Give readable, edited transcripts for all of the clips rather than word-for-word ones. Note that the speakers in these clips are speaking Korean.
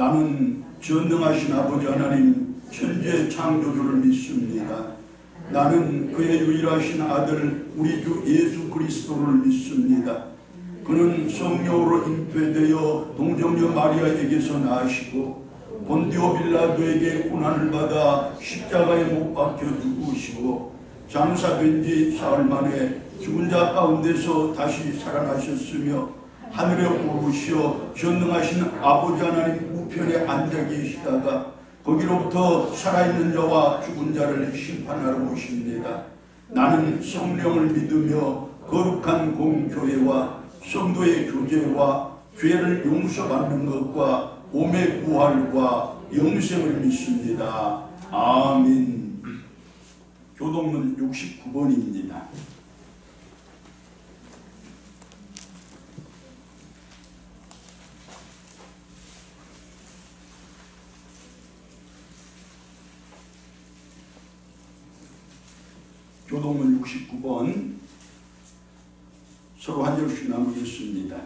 나는 전능하신 아버지 하나님 천지의 창조주를 믿습니다. 나는 그의 유일하신 아들 우리 주 예수 그리스도를 믿습니다. 그는 성령으로 잉태되어 동정녀 마리아에게서 나시고 본디오 빌라도에게 고난을 받아 십자가에 못 박혀 죽으시고 장사된 지 사흘 만에 죽은 자 가운데서 다시 살아나셨으며 하늘에 오르시어 전능하신 아버지 하나님 우편에 앉아 계시다가 거기로부터 살아있는 자와 죽은 자를 심판하러 오십니다. 나는 성령을 믿으며 거룩한 공교회와 성도의 교제와 죄를 용서받는 것과 몸의 부활과 영생을 믿습니다. 아멘. 교동문 69번입니다. 교동문 69번 서로 한 절씩 나누겠습니다.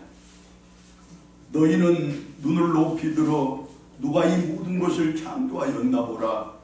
너희는 눈을 높이 들어 누가 이 모든 것을 창조하였나 보라.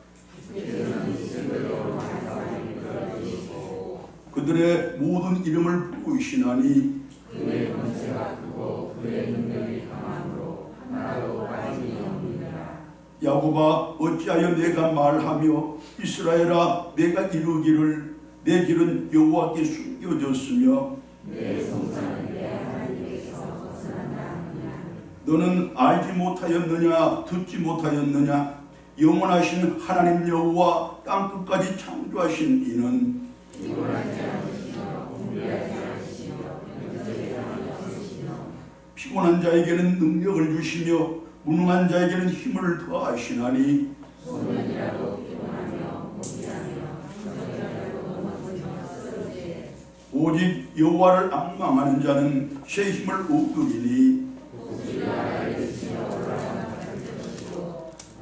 그들의 모든 이름을 부르시나니 그의 권세가 크고 그의 능력이 강함으로 하나도 빠짐이 없느니라. 야곱아 어찌하여 내가 말하며 이스라엘아 내가 이루기를 내 길은 여호와께 숨겨졌으며 내 성산은 내 하나님께서 벗어난다 하느냐. 너는 알지 못하였느냐 듣지 못하였느냐 영원하신 하나님 여호와 땅끝까지 창조하신 이는 피곤하지 않으시며 공부하지 않으시며 영적에 없으시며 피곤한 자에게는 능력을 주시며 무능한 자에게는 힘을 더하시나니 소년이라도 피곤하며 공부하며 저녁이라도 넘어지며 쓰러지에 오직 여호와를 앙망하는 자는 새 힘을 얻으리니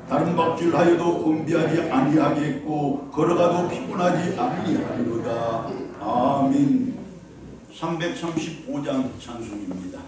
다른 박질하여도 건비하지 아니하겠고 걸어가도 피곤하지 아니하리로다. 아멘. 335장 찬송입니다.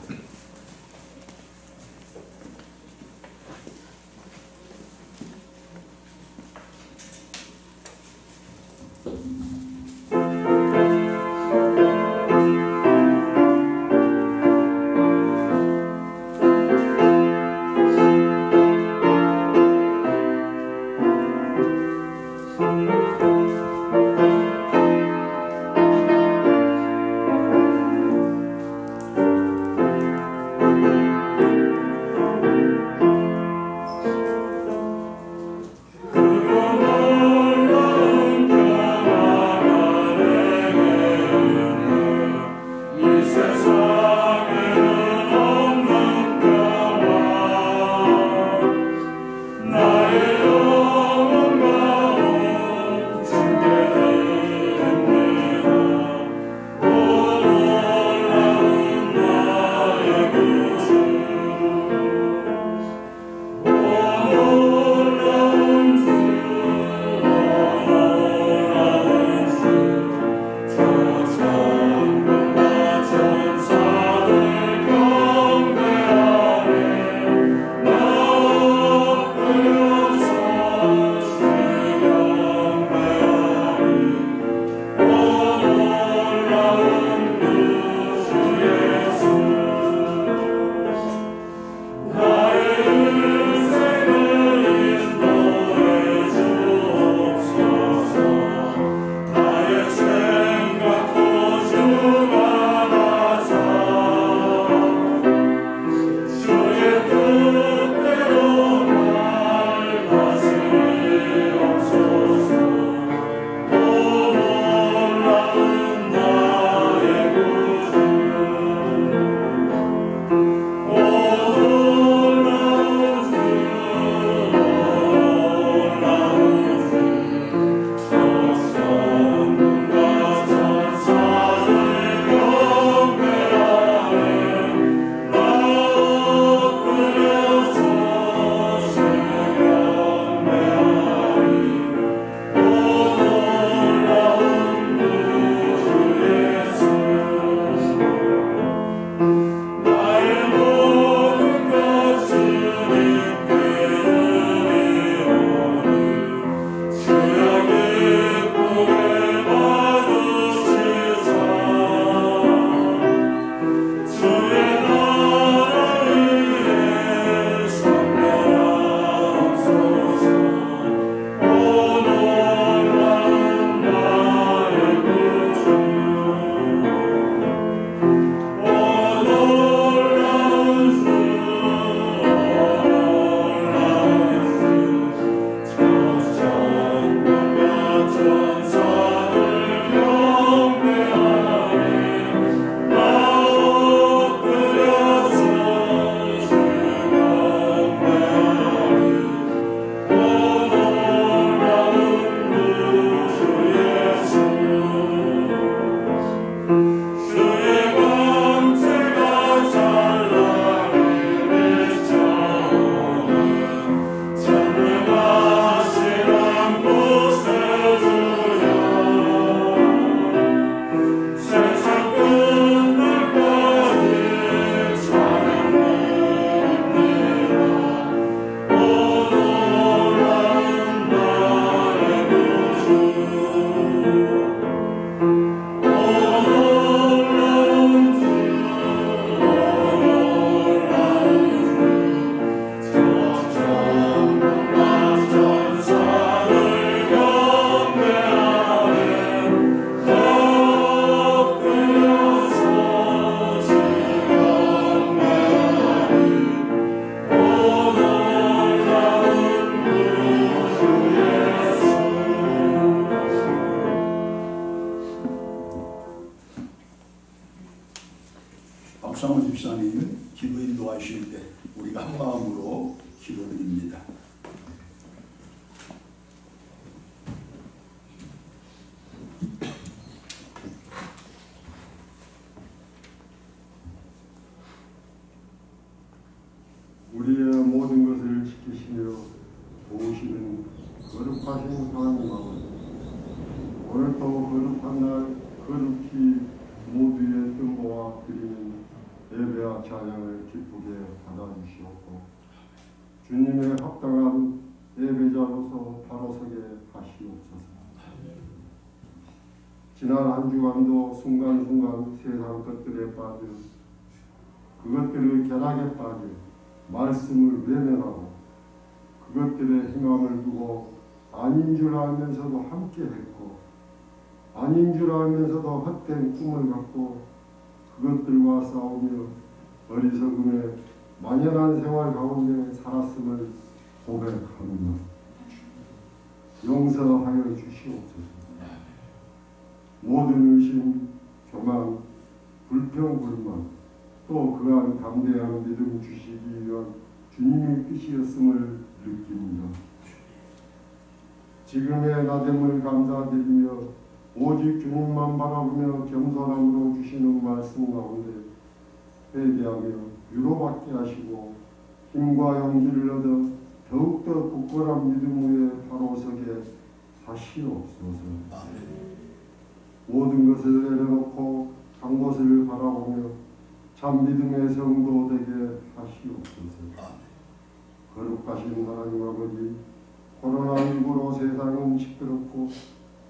나의 기도 인도하실 때 우리가 한 마음으로 기도드립니다. 우리의 모든 것을 지키시며 도우시는 거룩하신 하나님 아버지, 오늘도 거룩한 날 거룩히 모두의 뜻모아 드리는 예배와 찬양을 기쁘게 받아주시옵고 주님의 합당한 예배자로서 바로 서게 하시옵소서. 지난 한 주간도 순간순간 세상 것들에 빠져 그것들의 쾌락에 빠져 말씀을 외면하고 그것들의 희망을 두고 아닌 줄 알면서도 함께 했고 아닌 줄 알면서도 헛된 꿈을 갖고 그것들과 싸우며 어리석음에 만연한 생활 가운데 살았음을 고백합니다. 용서하여 주시옵소서. 모든 의심, 교만, 불평, 불만 또 그한 담대한 믿음 주시기 위한 주님의 뜻이었음을 느낍니다. 지금의 나됨을 감사드리며 오직 주님만 바라보며 겸손함으로 주시는 말씀 가운데 회개하며 위로받게 하시고 힘과 용기를 얻어 더욱더 굳건한 믿음 위에 바로 서게 하시옵소서. 모든 것을 내려놓고 한 곳을 바라보며 참 믿음의 성도 되게 하시옵소서. 거룩하신 하나님 아버지, 코로나19로 세상은 시끄럽고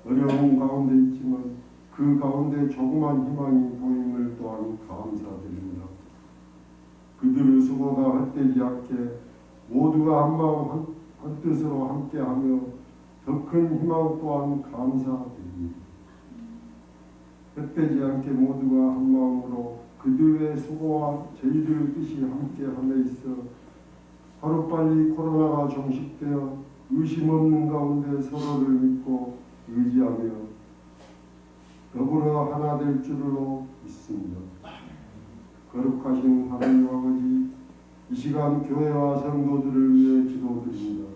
어려운 가운데 있지만 그 가운데 조그만 희망이 보임을 또한 감사드립니다. 그들의 수고가 헛되지 않게 모두가 한마음 한뜻으로 함께하며 더 큰 희망 또한 감사드립니다. 헛되지 않게 모두가 한마음으로 그들의 수고와 저희들의 뜻이 함께함에 있어 하루빨리 코로나가 종식되어 의심 없는 가운데 서로를 믿고 의지하며 더불어 하나 될 줄로 믿습니다. 거룩하신 하나님 아버지, 이 시간 교회와 성도들을 위해 기도드립니다.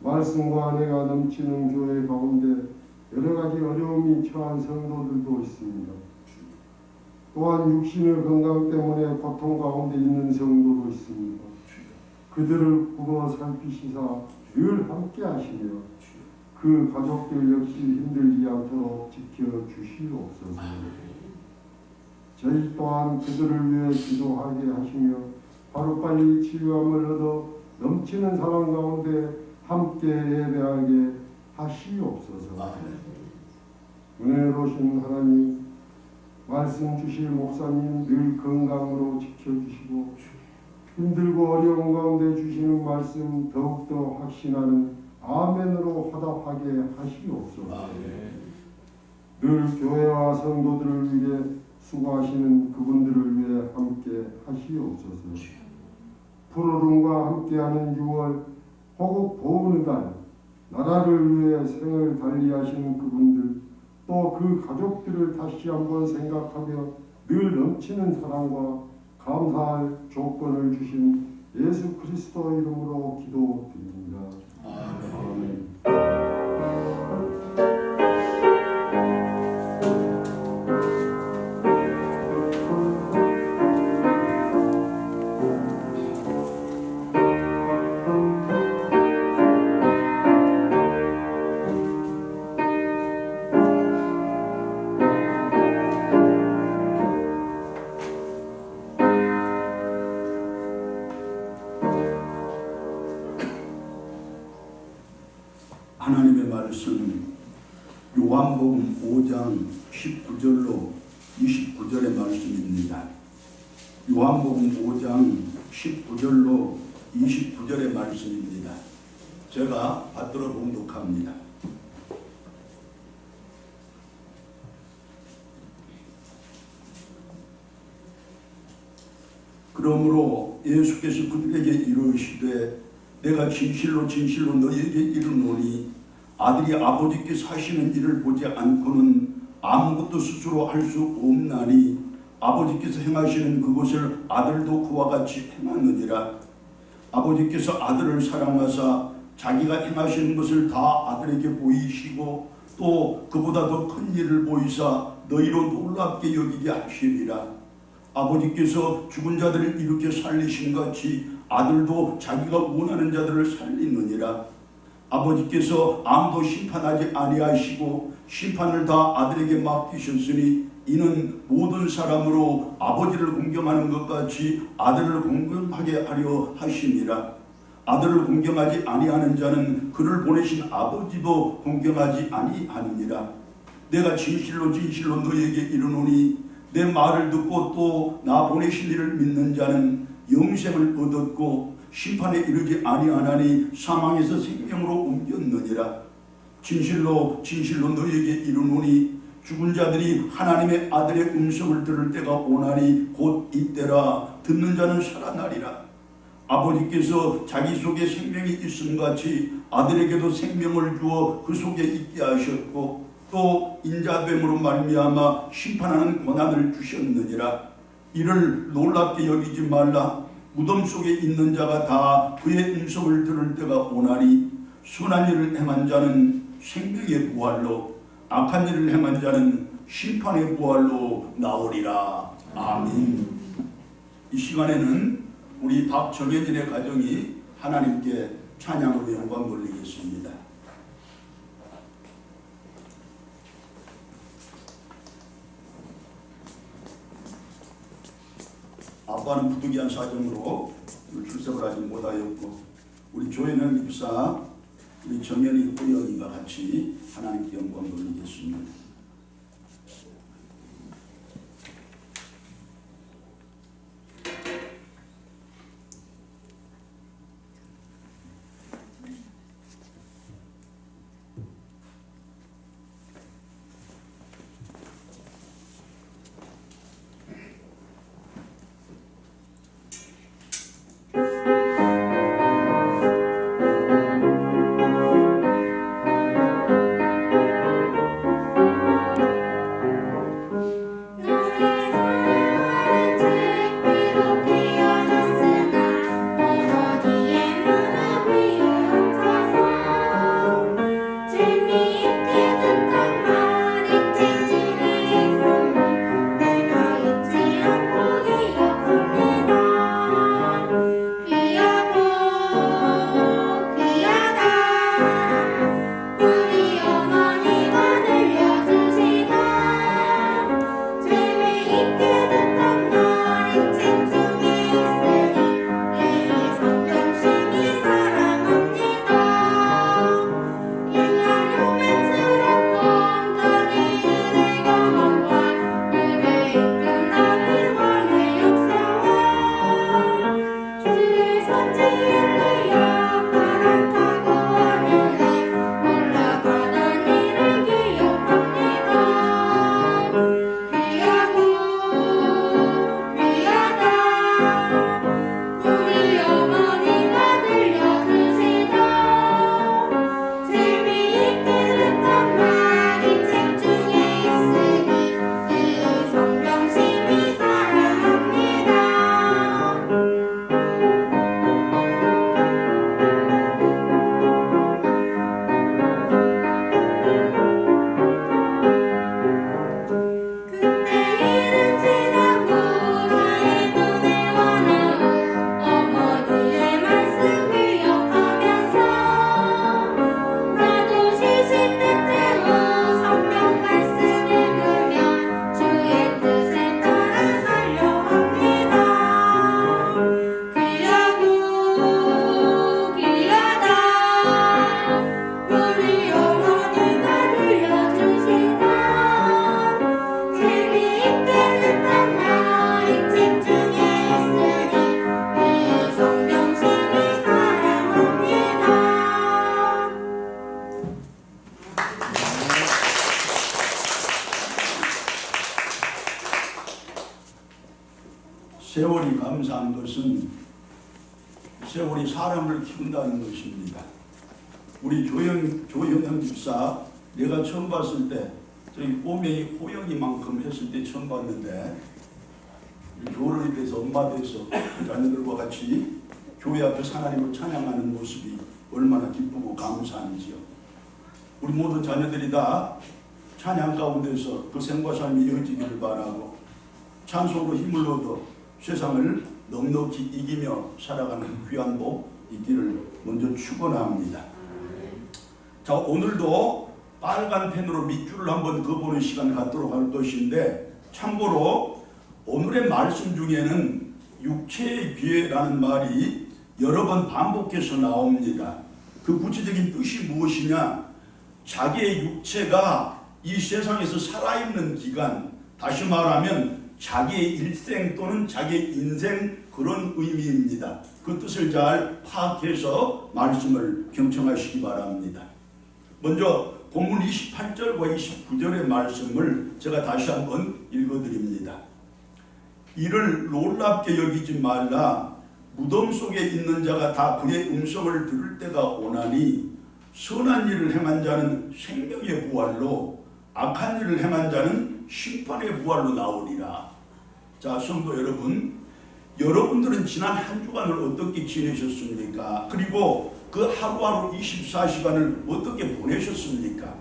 말씀과 은혜가 넘치는 교회 가운데 여러 가지 어려움이 처한 성도들도 있습니다. 또한 육신의 건강 때문에 고통 가운데 있는 성도도 있습니다. 그들을 보고 살피시사 늘 함께 하시며 그 가족들 역시 힘들지 않도록 지켜주시옵소서. 저희 또한 그들을 위해 기도하게 하시며 하루빨리 치유함을 얻어 넘치는 사랑 가운데 함께 예배하게 하시옵소서. 은혜로우신 하나님, 말씀 주실 목사님 늘 건강으로 지켜주시고 힘들고 어려운 가운데 주시는 말씀 더욱더 확신하는 아멘으로 화답하게 하시옵소서. 늘 교회와 성도들을 위해 수고하시는 그분들을 위해 함께 하시옵소서. 푸르름과 함께하는 6월 호국 보훈의 달, 나라를 위해 생을 달리하시는 그분들, 또 그 가족들을 다시 한번 생각하며 늘 넘치는 사랑과 감사할 조건을 주신 예수 그리스도 이름으로 기도드립니다. 아멘. 하나님의 말씀 요한복음 5장 19절로 29절의 말씀입니다. 요한복음 5장 19절로 29절의 말씀입니다. 제가 받들어 봉독합니다. 그러므로 예수께서 그들에게 이르시되 내가 진실로 진실로 너희에게 이르노니 아들이 아버지께 사시는 일을 보지 않고는 아무것도 스스로 할 수 없나니 아버지께서 행하시는 그것을 아들도 그와 같이 행하느니라. 아버지께서 아들을 사랑하사 자기가 행하시는 것을 다 아들에게 보이시고 또 그보다 더 큰 일을 보이사 너희로 놀랍게 여기게 하시리라. 아버지께서 죽은 자들을 일으켜 살리신 같이 아들도 자기가 원하는 자들을 살리느니라. 아버지께서 아무도 심판하지 아니하시고 심판을 다 아들에게 맡기셨으니 이는 모든 사람으로 아버지를 공경하는 것 같이 아들을 공경하게 하려 하심이라. 아들을 공경하지 아니하는 자는 그를 보내신 아버지도 공경하지 아니하느니라. 내가 진실로 진실로 너희에게 이르노니 내 말을 듣고 또 나 보내신 이를 믿는 자는 영생을 얻었고 심판에 이르지 아니하나니 사망에서 생명으로 옮겼느니라. 진실로 진실로 너희에게 이르노니 죽은 자들이 하나님의 아들의 음성을 들을 때가 오나니 곧 이때라. 듣는 자는 살아나리라. 아버지께서 자기 속에 생명이 있음같이 아들에게도 생명을 주어 그 속에 있게 하셨고 또 인자됨으로 말미암아 심판하는 권한을 주셨느니라. 이를 놀랍게 여기지 말라. 무덤 속에 있는 자가 다 그의 음성을 들을 때가 오나니 선한 일을 행한 자는 생명의 부활로 악한 일을 행한 자는 심판의 부활로 나오리라. 아멘. 이 시간에는 우리 박정현진의 가정이 하나님께 찬양으로 영광 돌리겠습니다. 아빠는 부득이한 사정으로 출석을 하지 못하였고 우리 조현영 집사, 우리 정현이 호영이가 같이 하나님께 영광 돌리겠습니다. 세월이 감사한 것은 세월이 사람을 키운다는 것입니다. 우리 조현영 집사 내가 처음 봤을 때 저희 꼬맹이 호영이만큼 했을 때 처음 봤는데 교회에 대해서 엄마 돼서 자녀들과 같이 교회 앞에서 하나님을 찬양하는 모습이 얼마나 기쁘고 감사한지요. 우리 모든 자녀들이 다 찬양 가운데서 그 생과 삶이 이어지기를 바라고 찬송으로 힘을 얻어 세상을 넉넉히 이기며 살아가는 귀한 복 있기를 먼저 축원합니다. 자, 오늘도 빨간 펜으로 밑줄을 한번 그어보는 시간 갖도록 할 것인데, 참고로 오늘의 말씀 중에는 육체의 기회라는 말이 여러 번 반복해서 나옵니다. 그 구체적인 뜻이 무엇이냐? 자기의 육체가 이 세상에서 살아있는 기간, 다시 말하면 자기의 일생 또는 자기의 인생, 그런 의미입니다. 그 뜻을 잘 파악해서 말씀을 경청하시기 바랍니다. 먼저 본문 28절과 29절의 말씀을 제가 다시 한번 읽어드립니다. 이를 놀랍게 여기지 말라. 무덤 속에 있는 자가 다 그의 음성을 들을 때가 오나니 선한 일을 행한 자는 생명의 부활로 악한 일을 행한 자는 심판의 부활로 나오리라. 자, 성도 여러분, 여러분들은 지난 한 주간을 어떻게 지내셨습니까? 그리고 그 하루하루 24시간을 어떻게 보내셨습니까?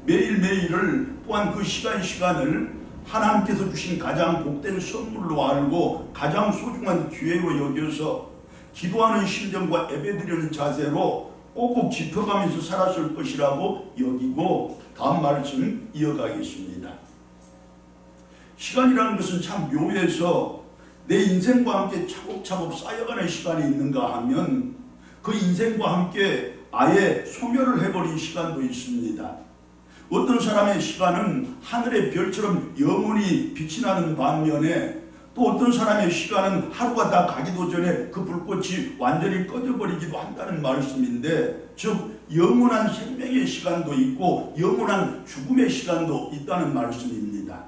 매일매일을 또한 그 시간을 하나님께서 주신 가장 복된 선물로 알고 가장 소중한 기회로 여겨서 기도하는 심정과 예배드리는 자세로 꼭꼭 짚어가면서 살았을 것이라고 여기고 다음 말씀 이어가겠습니다. 시간이라는 것은 참 묘해서 내 인생과 함께 차곡차곡 쌓여가는 시간이 있는가 하면 그 인생과 함께 아예 소멸을 해버린 시간도 있습니다. 어떤 사람의 시간은 하늘의 별처럼 영원히 빛이 나는 반면에 또 어떤 사람의 시간은 하루가 다 가기도 전에 그 불꽃이 완전히 꺼져버리기도 한다는 말씀인데, 즉 영원한 생명의 시간도 있고 영원한 죽음의 시간도 있다는 말씀입니다.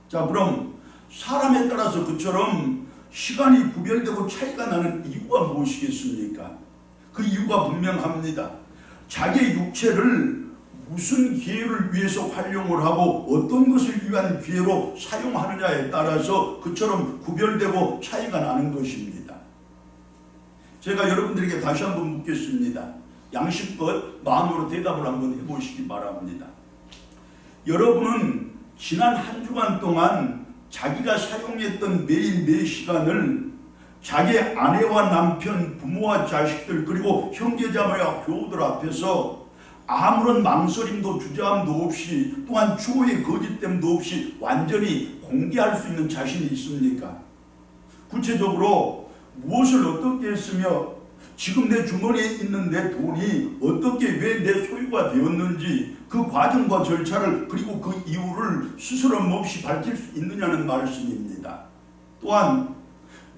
자, 그럼 사람에 따라서 그처럼 시간이 구별되고 차이가 나는 이유가 무엇이겠습니까? 그 이유가 분명합니다. 자기의 육체를 무슨 기회를 위해서 활용을 하고 어떤 것을 위한 기회로 사용하느냐에 따라서 그처럼 구별되고 차이가 나는 것입니다. 제가 여러분들에게 다시 한번 묻겠습니다. 양심껏 마음으로 대답을 한번 해보시기 바랍니다. 여러분은 지난 한 주간 동안 자기가 사용했던 매일 매 시간을 자기의 아내와 남편, 부모와 자식들, 그리고 형제자매와 교우들 앞에서 아무런 망설임도 주저함도 없이, 또한 추호의 거짓됨도 없이 완전히 공개할 수 있는 자신이 있습니까? 구체적으로 무엇을 어떻게 했으며 지금 내 주머니에 있는 내 돈이 어떻게 왜 내 소유가 되었는지 그 과정과 절차를, 그리고 그 이유를 스스럼 없이 밝힐 수 있느냐는 말씀입니다. 또한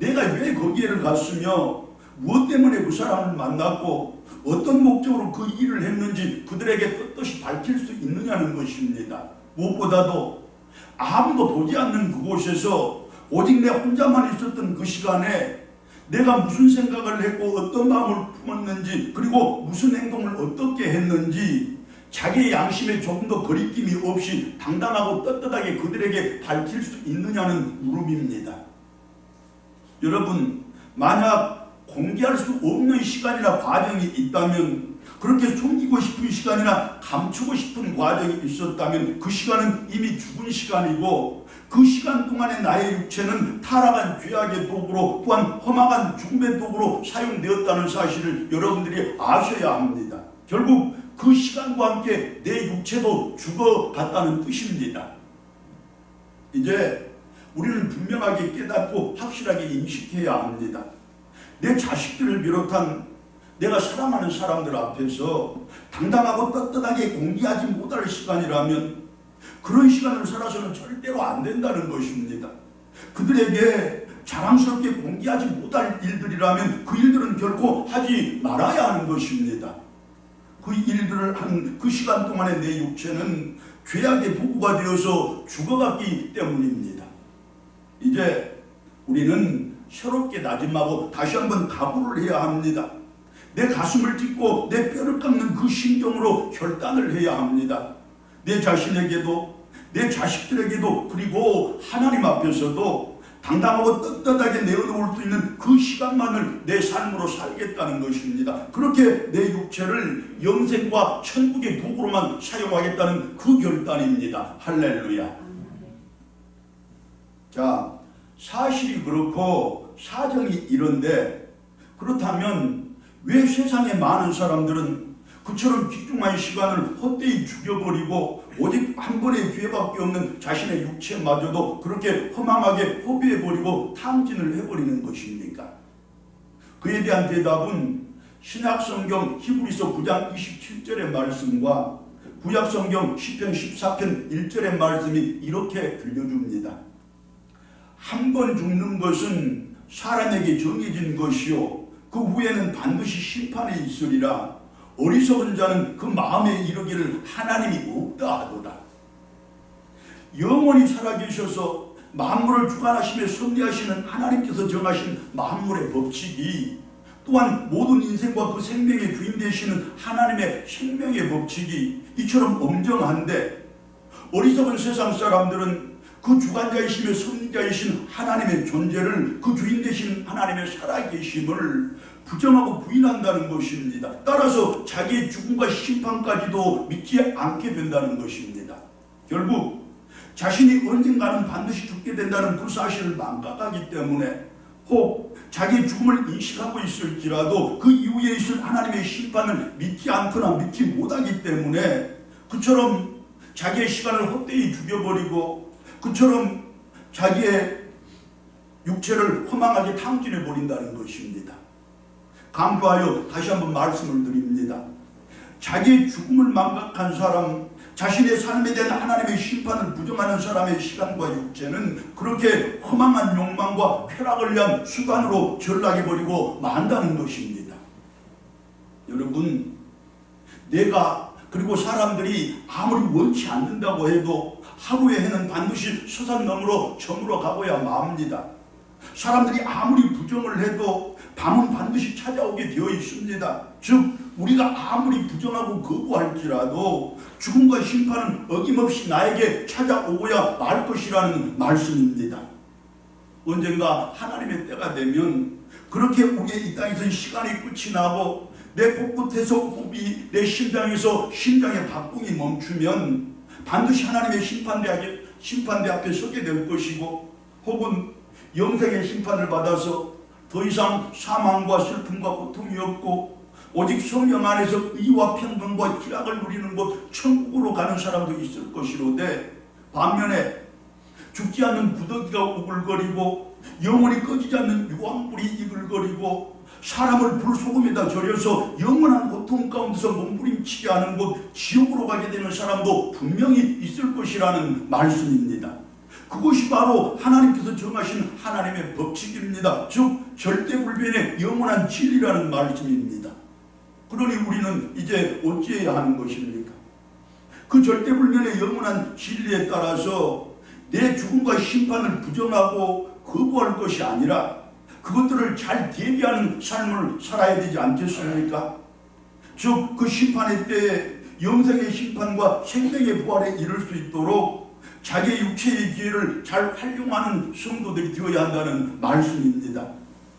내가 왜 거기에를 갔으며 무엇 때문에 그 사람을 만났고 어떤 목적으로 그 일을 했는지 그들에게 떳떳이 밝힐 수 있느냐는 것입니다. 무엇보다도 아무도 보지 않는 그곳에서 오직 내 혼자만 있었던 그 시간에 내가 무슨 생각을 했고 어떤 마음을 품었는지, 그리고 무슨 행동을 어떻게 했는지 자기의 양심에 조금도 거리낌이 없이 당당하고 떳떳하게 그들에게 밝힐 수 있느냐는 물음입니다. 여러분, 만약 공개할 수 없는 시간이나 과정이 있다면, 그렇게 숨기고 싶은 시간이나 감추고 싶은 과정이 있었다면 그 시간은 이미 죽은 시간이고, 그 시간 동안에 나의 육체는 타락한 죄악의 도구로, 또한 험악한 죽음의 도구로 사용되었다는 사실을 여러분들이 아셔야 합니다. 결국 그 시간과 함께 내 육체도 죽어갔다는 뜻입니다. 이제 우리는 분명하게 깨닫고 확실하게 인식해야 합니다. 내 자식들을 비롯한 내가 사랑하는 사람들 앞에서 당당하고 떳떳하게 공개하지 못할 시간이라면 그런 시간을 살아서는 절대로 안 된다는 것입니다. 그들에게 자랑스럽게 공개하지 못할 일들이라면 그 일들은 결코 하지 말아야 하는 것입니다. 그 일들을 한 그 시간 동안에 내 육체는 죄악의 도구가 되어서 죽어갔기 때문입니다. 이제 우리는 새롭게 다짐하고 다시 한번 각오를 해야 합니다. 내 가슴을 찢고 내 뼈를 깎는 그 심정으로 결단을 해야 합니다. 내 자신에게도 내 자식들에게도 그리고 하나님 앞에서도 당당하고 떳떳하게 내어놓을 수 있는 그 시간만을 내 삶으로 살겠다는 것입니다. 그렇게 내 육체를 영생과 천국의 도구로만 사용하겠다는 그 결단입니다. 할렐루야. 자, 사실이 그렇고 사정이 이런데, 그렇다면 왜 세상의 많은 사람들은 그처럼 귀중한 시간을 헛되이 죽여버리고 오직 한 번의 기회밖에 없는 자신의 육체마저도 그렇게 허망하게 허비해버리고 탕진을 해버리는 것입니까? 그에 대한 대답은 신약성경 히브리서 9장 27절의 말씀과 구약성경 시편 14편 1절의 말씀이 이렇게 들려줍니다. 한 번 죽는 것은 사람에게 정해진 것이요 그 후에는 반드시 심판이 있으리라. 어리석은 자는 그 마음에 이르기를 하나님이 없다 하도다. 영원히 살아계셔서 만물을 주관하시며 섭리하시는 하나님께서 정하신 만물의 법칙이, 또한 모든 인생과 그 생명의 주인 되시는 하나님의 생명의 법칙이 이처럼 엄정한데, 어리석은 세상 사람들은 그 주관자이시며 섭리자이신 하나님의 존재를, 그 주인 되신 하나님의 살아계심을 부정하고 부인한다는 것입니다. 따라서 자기의 죽음과 심판까지도 믿지 않게 된다는 것입니다. 결국 자신이 언젠가는 반드시 죽게 된다는 그 사실을 망각하기 때문에, 혹 자기의 죽음을 인식하고 있을지라도 그 이후에 있을 하나님의 심판을 믿지 않거나 믿지 못하기 때문에 그처럼 자기의 시간을 헛되이 죽여버리고 그처럼 자기의 육체를 허망하게 탕진해 버린다는 것입니다. 강조하여 다시 한번 말씀을 드립니다. 자기의 죽음을 망각한 사람, 자신의 삶에 대한 하나님의 심판을 부정하는 사람의 시간과 육체는 그렇게 허망한 욕망과 쾌락을 위한 수단으로 전락해버리고 만다는 것입니다. 여러분, 내가 그리고 사람들이 아무리 원치 않는다고 해도 하루의 해는 반드시 서산 너머로 저물어 가고야 맙니다. 사람들이 아무리 부정을 해도 밤은 반드시 찾아오게 되어 있습니다. 즉 우리가 아무리 부정하고 거부할지라도 죽음과 심판은 어김없이 나에게 찾아오고야 말 것이라는 말씀입니다. 언젠가 하나님의 때가 되면 그렇게 우리의 이 땅에서 시간이 끝이 나고 내 코끝에서 호흡이 내 심장에서 심장의 박동이 멈추면 반드시 하나님의 심판대 앞에 서게 될 것이고, 혹은 영생의 심판을 받아서 더 이상 사망과 슬픔과 고통이 없고 오직 성령 안에서 의와 평강과 희락을 누리는 곳 천국으로 가는 사람도 있을 것이로되, 반면에 죽지 않는 구더기가 우글거리고 영원히 꺼지지 않는 유황불이 이글거리고 사람을 불소금에다 절여서 영원한 고통 가운데서 몸부림치게 하는 곳 지옥으로 가게 되는 사람도 분명히 있을 것이라는 말씀입니다. 그것이 바로 하나님께서 정하신 하나님의 법칙입니다. 즉 절대불변의 영원한 진리라는 말씀입니다. 그러니 우리는 이제 어찌해야 하는 것입니까? 그 절대불변의 영원한 진리에 따라서 내 죽음과 심판을 부정하고 거부할 것이 아니라 그것들을 잘 대비하는 삶을 살아야 되지 않겠습니까? 즉 그 심판의 때에 영생의 심판과 생명의 부활에 이를 수 있도록 자기의 육체의 기회를 잘 활용하는 성도들이 되어야 한다는 말씀입니다.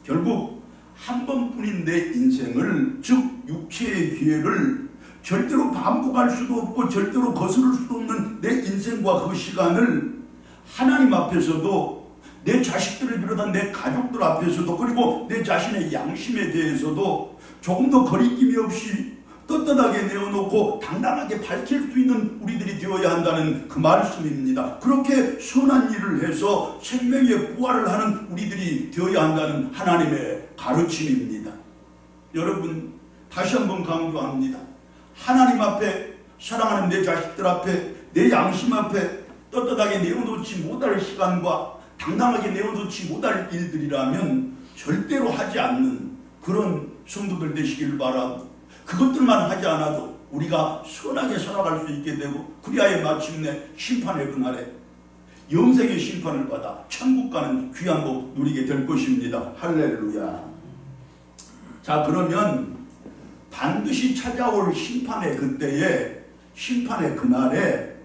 결국 한 번뿐인 내 인생을, 즉 육체의 기회를 절대로 반복할 수도 없고 절대로 거스를 수도 없는 내 인생과 그 시간을 하나님 앞에서도, 내 자식들을 비롯한 내 가족들 앞에서도, 그리고 내 자신의 양심에 대해서도 조금 더 거리낌이 없이 떳떳하게 내어놓고 당당하게 밝힐 수 있는 우리들이 되어야 한다는 그 말씀입니다. 그렇게 선한 일을 해서 생명의 부활을 하는 우리들이 되어야 한다는 하나님의 가르침입니다. 여러분, 다시 한번 강조합니다. 하나님 앞에, 사랑하는 내 자식들 앞에, 내 양심 앞에 떳떳하게 내어놓지 못할 시간과 당당하게 내어놓지 못할 일들이라면 절대로 하지 않는 그런 성도들 되시길 바라고, 그것들만 하지 않아도 우리가 선하게 살아갈 수 있게 되고, 그리하여 마침내 심판의 그날에 영생의 심판을 받아 천국 가는 귀한 복 누리게 될 것입니다. 할렐루야. 자, 그러면 반드시 찾아올 심판의 그때에, 심판의 그날에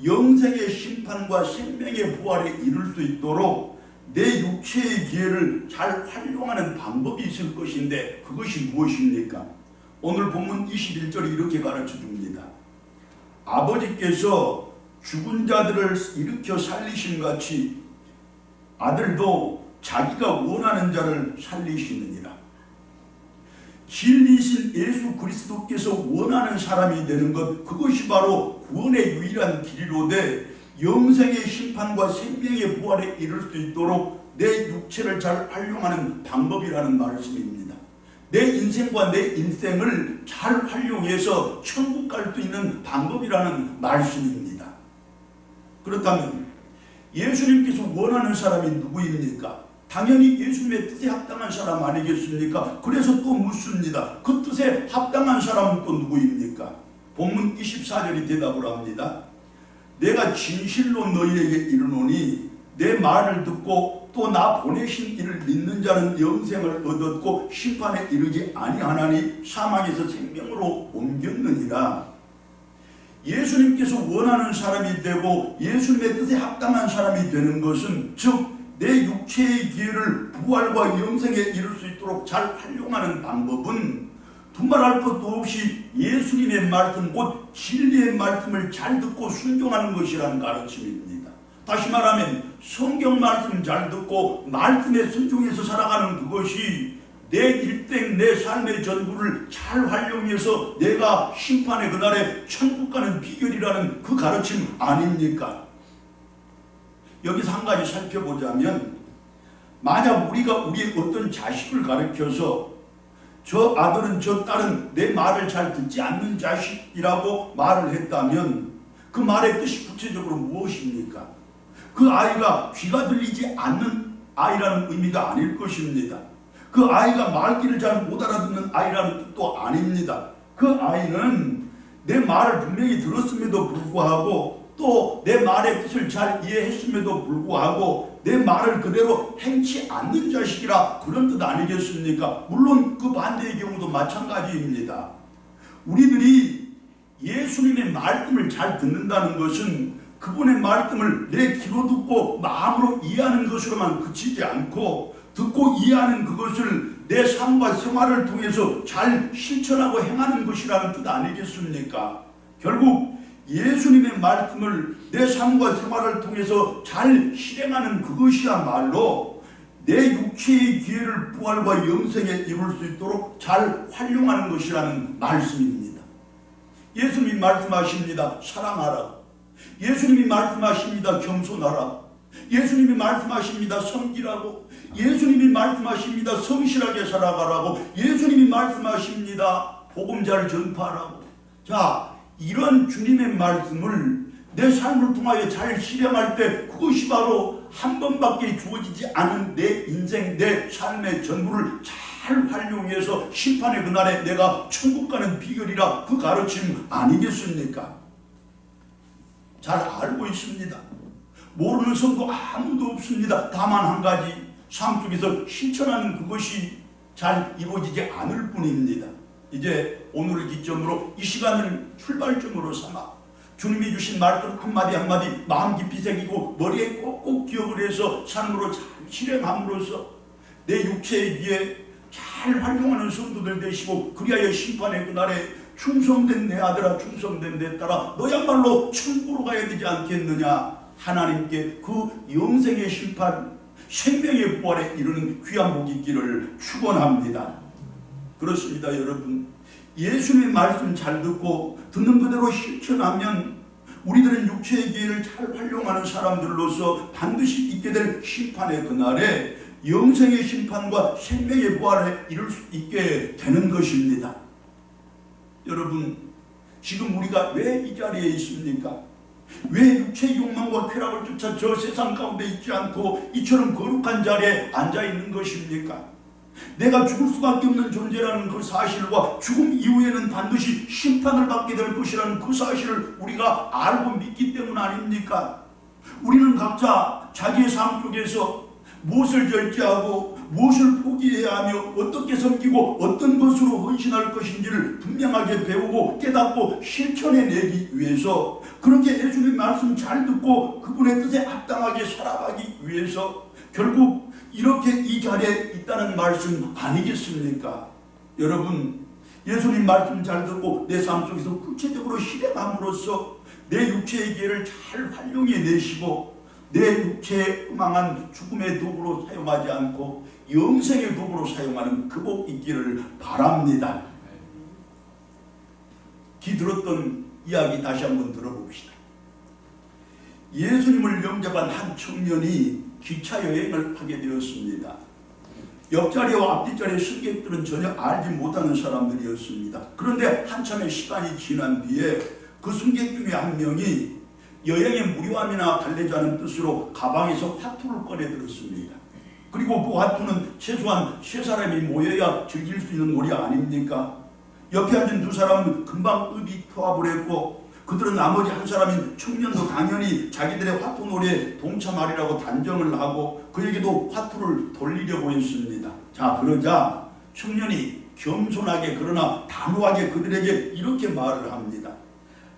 영생의 심판과 생명의 부활에 이를 수 있도록 내 육체의 기회를 잘 활용하는 방법이 있을 것인데 그것이 무엇입니까? 오늘 본문 21절이 이렇게 가르쳐 줍니다. 아버지께서 죽은 자들을 일으켜 살리신 같이 아들도 자기가 원하는 자를 살리시느니라. 진리신 예수 그리스도께서 원하는 사람이 되는 것, 그것이 바로 구원의 유일한 길이로되 영생의 심판과 생명의 부활에 이를 수 있도록 내 육체를 잘 활용하는 방법이라는 말씀입니다. 내 인생과 내 인생을 잘 활용해서 천국 갈 수 있는 방법이라는 말씀입니다. 그렇다면 예수님께서 원하는 사람이 누구입니까? 당연히 예수님의 뜻에 합당한 사람 아니겠습니까? 그래서 또 묻습니다. 그 뜻에 합당한 사람은 또 누구입니까? 본문 24절이 대답을 합니다. 내가 진실로 너희에게 이르노니 내 말을 듣고 또 나 보내신 이를 믿는 자는 영생을 얻었고 심판에 이르지 아니하나니 사망에서 생명으로 옮겼느니라. 예수님께서 원하는 사람이 되고 예수님의 뜻에 합당한 사람이 되는 것은 즉 내 육체의 기회를 부활과 영생에 이룰 수 있도록 잘 활용하는 방법은 두말할 것도 없이 예수님의 말씀 곧 진리의 말씀을 잘 듣고 순종하는 것이라는 가르침입니다. 다시 말하면 성경 말씀 잘 듣고 말씀에 순종해서 살아가는 그것이 내 일생 내 삶의 전부를 잘 활용해서 내가 심판의 그날에 천국 가는 비결이라는 그 가르침 아닙니까? 여기서 한 가지 살펴보자면 만약 우리가 우리의 어떤 자식을 가르쳐서 저 아들은 저 딸은 내 말을 잘 듣지 않는 자식이라고 말을 했다면 그 말의 뜻이 구체적으로 무엇입니까? 그 아이가 귀가 들리지 않는 아이라는 의미가 아닐 것입니다. 그 아이가 말귀를 잘 못 알아듣는 아이라는 뜻도 아닙니다. 그 아이는 내 말을 분명히 들었음에도 불구하고 또 내 말의 뜻을 잘 이해했음에도 불구하고 내 말을 그대로 행치 않는 자식이라 그런 뜻 아니겠습니까? 물론 그 반대의 경우도 마찬가지입니다. 우리들이 예수님의 말씀을 잘 듣는다는 것은 그분의 말씀을 내 귀로 듣고 마음으로 이해하는 것으로만 그치지 않고 듣고 이해하는 그것을 내 삶과 생활을 통해서 잘 실천하고 행하는 것이라는 뜻 아니겠습니까? 결국 예수님의 말씀을 내 삶과 생활을 통해서 잘 실행하는 그것이야말로 내 육체의 기회를 부활과 영생에 이룰 수 있도록 잘 활용하는 것이라는 말씀입니다. 예수님이 말씀하십니다. 사랑하라. 예수님이 말씀하십니다. 겸손하라. 예수님이 말씀하십니다. 섬기라고. 예수님이 말씀하십니다. 성실하게 살아가라고. 예수님이 말씀하십니다. 복음 잘 전파하라고. 자, 이런 주님의 말씀을 내 삶을 통하여 잘 실행할 때 그것이 바로 한 번밖에 주어지지 않은 내 인생, 내 삶의 전부를 잘 활용해서 심판의 그날에 내가 천국 가는 비결이라 그 가르침 아니겠습니까? 잘 알고 있습니다. 모르는 성도 아무도 없습니다. 다만 한 가지 삶 속에서 실천하는 그것이 잘 이루어지지 않을 뿐입니다. 이제 오늘을 기점으로 이 시간을 출발점으로 삼아 주님이 주신 말씀 한마디 한마디 마음 깊이 새기고 머리에 꼭꼭 기억을 해서 삶으로 잘 실행함으로써 내 육체의 귀에 잘 활용하는 성도들 되시고 그리하여 심판의 그날에 충성된 내 아들아 충성된 내 딸아 너야말로 천국으로 가야 되지 않겠느냐 하나님께 그 영생의 심판 생명의 부활에 이르는 귀한 복이 있기를 축원합니다. 그렇습니다. 여러분 예수님의 말씀 잘 듣고 듣는 그대로 실천하면 우리들은 육체의 기회를 잘 활용하는 사람들로서 반드시 있게 될 심판의 그날에 영생의 심판과 생명의 부활에 이룰 수 있게 되는 것입니다. 여러분 지금 우리가 왜 이 자리에 있습니까? 왜 육체의 욕망과 쾌락을 쫓아 저 세상 가운데 있지 않고 이처럼 거룩한 자리에 앉아 있는 것입니까? 내가 죽을 수밖에 없는 존재라는 그 사실과 죽음 이후에는 반드시 심판을 받게 될 것이라는 그 사실을 우리가 알고 믿기 때문 아닙니까? 우리는 각자 자기의 삶 속에서 무엇을 절제하고 무엇을 포기해야 하며 어떻게 섬기고 어떤 것으로 헌신할 것인지를 분명하게 배우고 깨닫고 실천해내기 위해서, 그렇게 예수님 말씀 잘 듣고 그분의 뜻에 합당하게 살아가기 위해서 결국 이렇게 이 자리에 있다는 말씀 아니겠습니까? 여러분, 예수님 말씀 잘 듣고 내 삶 속에서 구체적으로 실행함으로써 내 육체의 기회를 잘 활용해내시고 내 육체에 망한 죽음의 도구로 사용하지 않고 영생의 도구로 사용하는 그 복 있기를 바랍니다. 기 들었던 이야기 다시 한번 들어봅시다. 예수님을 영접한 한 청년이 기차 여행을 하게 되었습니다. 옆자리와 앞뒷자리의 승객들은 전혀 알지 못하는 사람들이었습니다. 그런데 한참의 시간이 지난 뒤에 그 승객 중에 한 명이 여행의 무료함이나 달래지 않은 뜻으로 가방에서 화투를 꺼내 들었습니다. 그리고 그 화투는 최소한 3사람이 모여야 즐길 수 있는 놀이 아닙니까? 옆에 앉은 2사람은 금방 의비 투합을 했고, 그들은 나머지 한 사람인 청년도 당연히 자기들의 화투 놀이에 동참하리라고 단정을 하고 그에게도 화투를 돌리려고 했습니다. 자, 그러자 청년이 겸손하게 그러나 단호하게 그들에게 이렇게 말을 합니다.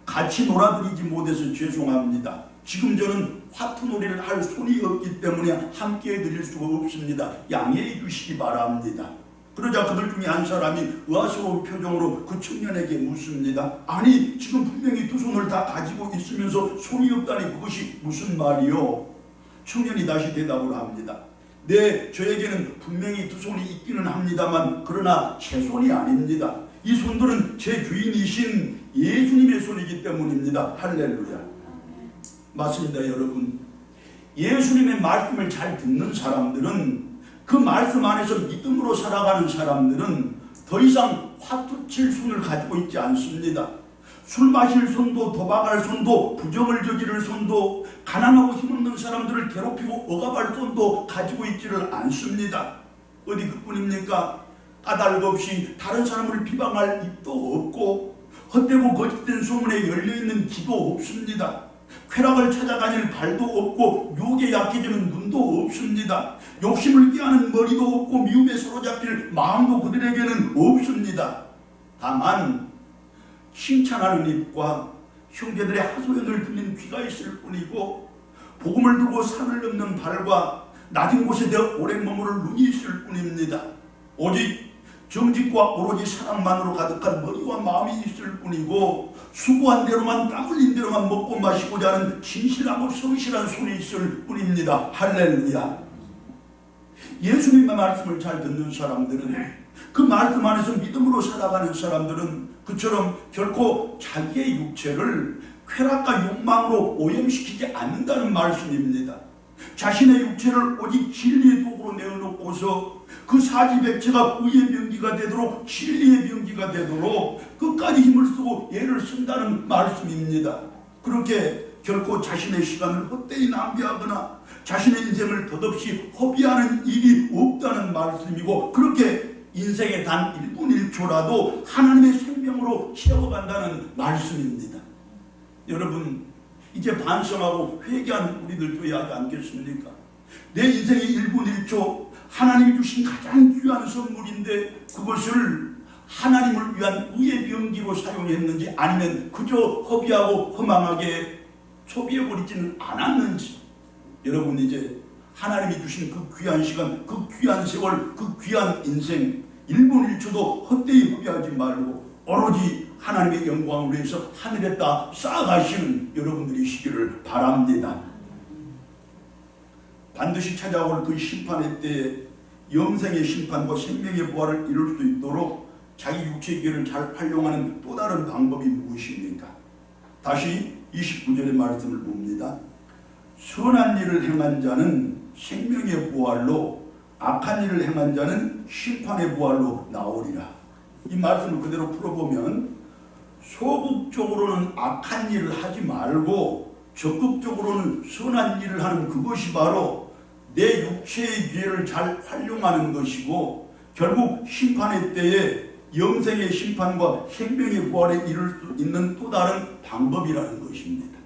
같이 놀아드리지 못해서 죄송합니다. 지금 저는 화투 놀이를 할 손이 없기 때문에 함께 해드릴 수가 없습니다. 양해해 주시기 바랍니다. 그러자 그들 중에 한 사람이 의아스러운 표정으로 그 청년에게 묻습니다. 아니, 지금 분명히 2손을 다 가지고 있으면서 손이 없다니 그것이 무슨 말이요? 청년이 다시 대답을 합니다. 네, 저에게는 분명히 2손이 있기는 합니다만 그러나 제 손이 아닙니다. 이 손들은 제 주인이신 예수님의 손이기 때문입니다. 할렐루야. 맞습니다, 여러분. 예수님의 말씀을 잘 듣는 사람들은, 그 말씀 안에서 믿음으로 살아가는 사람들은 더 이상 화투 칠 손을 가지고 있지 않습니다. 술 마실 손도, 도박할 손도, 부정을 저지를 손도, 가난하고 힘없는 사람들을 괴롭히고 억압할 손도 가지고 있지를 않습니다. 어디 그뿐입니까? 까닭 없이 다른 사람을 비방할 입도 없고 헛되고 거짓된 소문에 열려있는 귀도 없습니다. 쾌락을 찾아다닐 발도 없고 유혹에 약해지는 눈도 없습니다. 욕심을 꾀하는 머리도 없고 미움에 사로잡힐 마음도 그들에게는 없습니다. 다만 칭찬하는 입과 형제들의 하소연을 듣는 귀가 있을 뿐이고 복음을 들고 산을 넘는 발과 낮은 곳에 더 오래 머무를 눈이 있을 뿐입니다. 오직 정직과 오로지 사랑만으로 가득한 머리와 마음이 있을 뿐이고 수고한 대로만 땀 흘린 대로만 먹고 마시고자 하는 진실하고 성실한 손이 있을 뿐입니다. 할렐루야. 예수님의 말씀을 잘 듣는 사람들은, 그 말씀 안에서 믿음으로 살아가는 사람들은 그처럼 결코 자기의 육체를 쾌락과 욕망으로 오염시키지 않는다는 말씀입니다. 자신의 육체를 오직 진리의 도구로 내어놓고서 그 사지백체가 의의 병기가 되도록, 진리의 병기가 되도록 끝까지 힘을 쓰고 애를 쓴다는 말씀입니다. 그렇게 결코 자신의 시간을 헛되이 낭비하거나 자신의 인생을 덧없이 허비하는 일이 없다는 말씀이고, 그렇게 인생의 단 1분 1초라도 하나님의 생명으로 채워간다는 말씀입니다. 여러분, 이제 반성하고 회개하는 우리들 되어야 하지 않겠습니까? 내 인생의 1분 1초 하나님이 주신 가장 귀한 선물인데 그것을 하나님을 위한 의의 병기로 사용했는지 아니면 그저 허비하고 허망하게 소비해버리지는 않았는지, 여러분 이제 하나님이 주신 그 귀한 시간, 그 귀한 세월, 그 귀한 인생 1분 1초도 헛되이 허비하지 말고 오로지 하나님의 영광을 위해서 하늘에다 쌓아가시는 여러분들이시기를 바랍니다. 반드시 찾아올 그 심판의 때에 영생의 심판과 생명의 부활을 이룰 수 있도록 자기 육체의 기회를 잘 활용하는 또 다른 방법이 무엇입니까? 다시 29절의 말씀을 봅니다. 선한 일을 행한 자는 생명의 부활로, 악한 일을 행한 자는 심판의 부활로 나오리라. 이 말씀을 그대로 풀어보면 소극적으로는 악한 일을 하지 말고 적극적으로는 선한 일을 하는 그것이 바로 내 육체의 기회를 잘 활용하는 것이고, 결국 심판의 때에 영생의 심판과 생명의 부활에 이를 수 있는 또 다른 방법이라는 것입니다.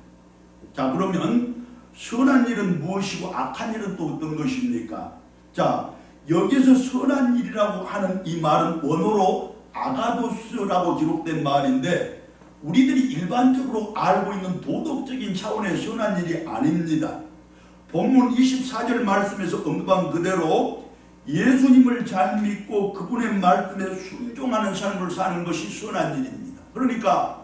자, 그러면 선한 일은 무엇이고 악한 일은 또 어떤 것입니까? 자, 여기서 선한 일이라고 하는 이 말은 원어로 아가도스라고 기록된 말인데 우리들이 일반적으로 알고 있는 도덕적인 차원의 선한 일이 아닙니다. 본문 24절 말씀에서 언급한 그대로 예수님을 잘 믿고 그분의 말씀에 순종하는 삶을 사는 것이 선한 일입니다. 그러니까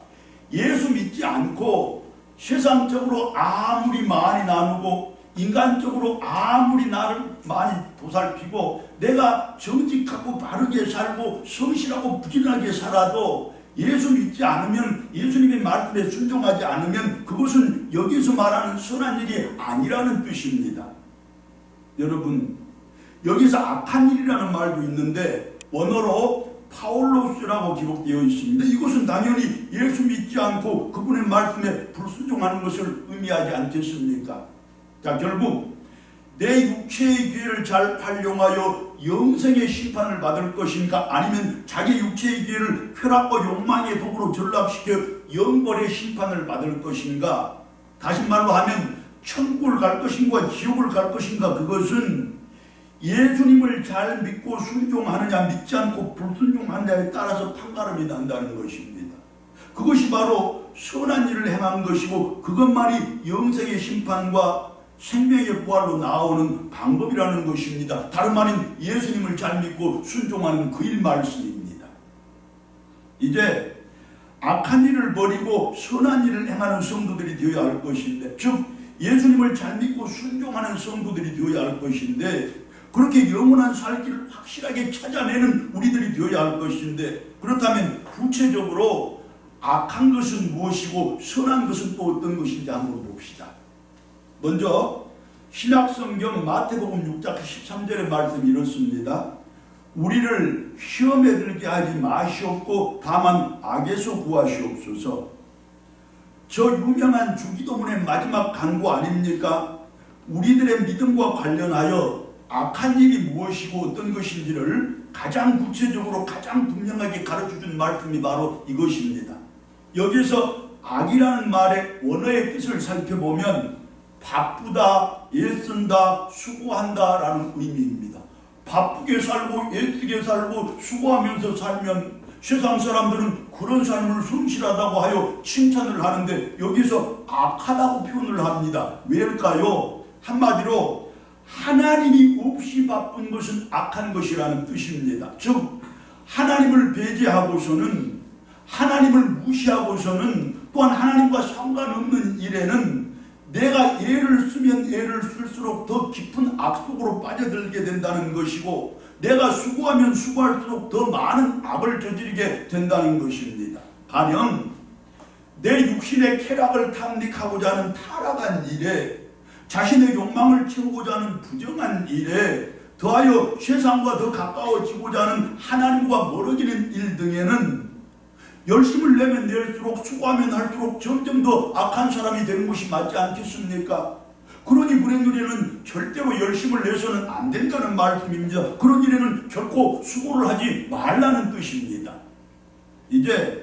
예수 믿지 않고 세상적으로 아무리 많이 나누고 인간적으로 아무리 나를 많이 보살피고 내가 정직하고 바르게 살고 성실하고 부지런하게 살아도 예수 믿지 않으면, 예수님의 말씀에 순종하지 않으면 그것은 여기서 말하는 선한 일이 아니라는 뜻입니다. 여러분, 여기서 악한 일이라는 말도 있는데 원어로 파울로스라고 기록되어 있습니다. 이것은 당연히 예수 믿지 않고 그분의 말씀에 불순종하는 것을 의미하지 않겠습니까? 자, 결국 내 육체의 기회를 잘 활용하여 영생의 심판을 받을 것인가, 아니면 자기 육체의 기회를 쾌락과 욕망의 도구로 전락시켜 영벌의 심판을 받을 것인가, 다시 말로 하면 천국을 갈 것인가 지옥을 갈 것인가, 그것은 예수님을 잘 믿고 순종하느냐 믿지 않고 불순종하느냐에 따라서 판가름이 난다는 것입니다. 그것이 바로 선한 일을 행한 것이고 그것만이 영생의 심판과 생명의 부활로 나오는 방법이라는 것입니다. 다름 아닌 예수님을 잘 믿고 순종하는 그 일 말씀입니다. 이제 악한 일을 버리고 선한 일을 행하는 성도들이 되어야 할 것인데, 즉 예수님을 잘 믿고 순종하는 성도들이 되어야 할 것인데, 그렇게 영원한 살 길을 확실하게 찾아내는 우리들이 되어야 할 것인데, 그렇다면 구체적으로 악한 것은 무엇이고 선한 것은 또 어떤 것인지 한번 봅시다. 먼저 신약성경 마태복음 6장 13절의 말씀이 이렇습니다. 우리를 시험에 들게 하지 마시옵고 다만 악에서 구하시옵소서. 저 유명한 주기도문의 마지막 간구 아닙니까? 우리들의 믿음과 관련하여 악한 일이 무엇이고 어떤 것인지를 가장 구체적으로 가장 분명하게 가르쳐준 말씀이 바로 이것입니다. 여기서 악이라는 말의 원어의 뜻을 살펴보면 바쁘다, 애쓴다, 수고한다 라는 의미입니다. 바쁘게 살고 애쓰게 살고 수고하면서 살면 세상 사람들은 그런 삶을 성실하다고 하여 칭찬을 하는데 여기서 악하다고 표현을 합니다. 왜일까요? 한마디로 하나님이 없이 바쁜 것은 악한 것이라는 뜻입니다. 즉 하나님을 배제하고서는, 하나님을 무시하고서는, 또한 하나님과 상관없는 일에는 내가 애를 쓰면 애를 쓸수록 더 깊은 악속으로 빠져들게 된다는 것이고, 내가 수고하면 수고할수록 더 많은 악을 저지르게 된다는 것입니다. 가령 내 육신의 쾌락을 탐닉하고자 하는 타락한 일에, 자신의 욕망을 채우고자 하는 부정한 일에, 더하여 세상과 더 가까워지고자 하는 하나님과 멀어지는 일 등에는 열심을 내면 낼수록, 수고하면 할수록 점점 더 악한 사람이 되는 것이 맞지 않겠습니까? 그러니 그런 일에는 절대로 열심을 내서는 안 된다는 말씀입니다. 그런 일에는 결코 수고를 하지 말라는 뜻입니다. 이제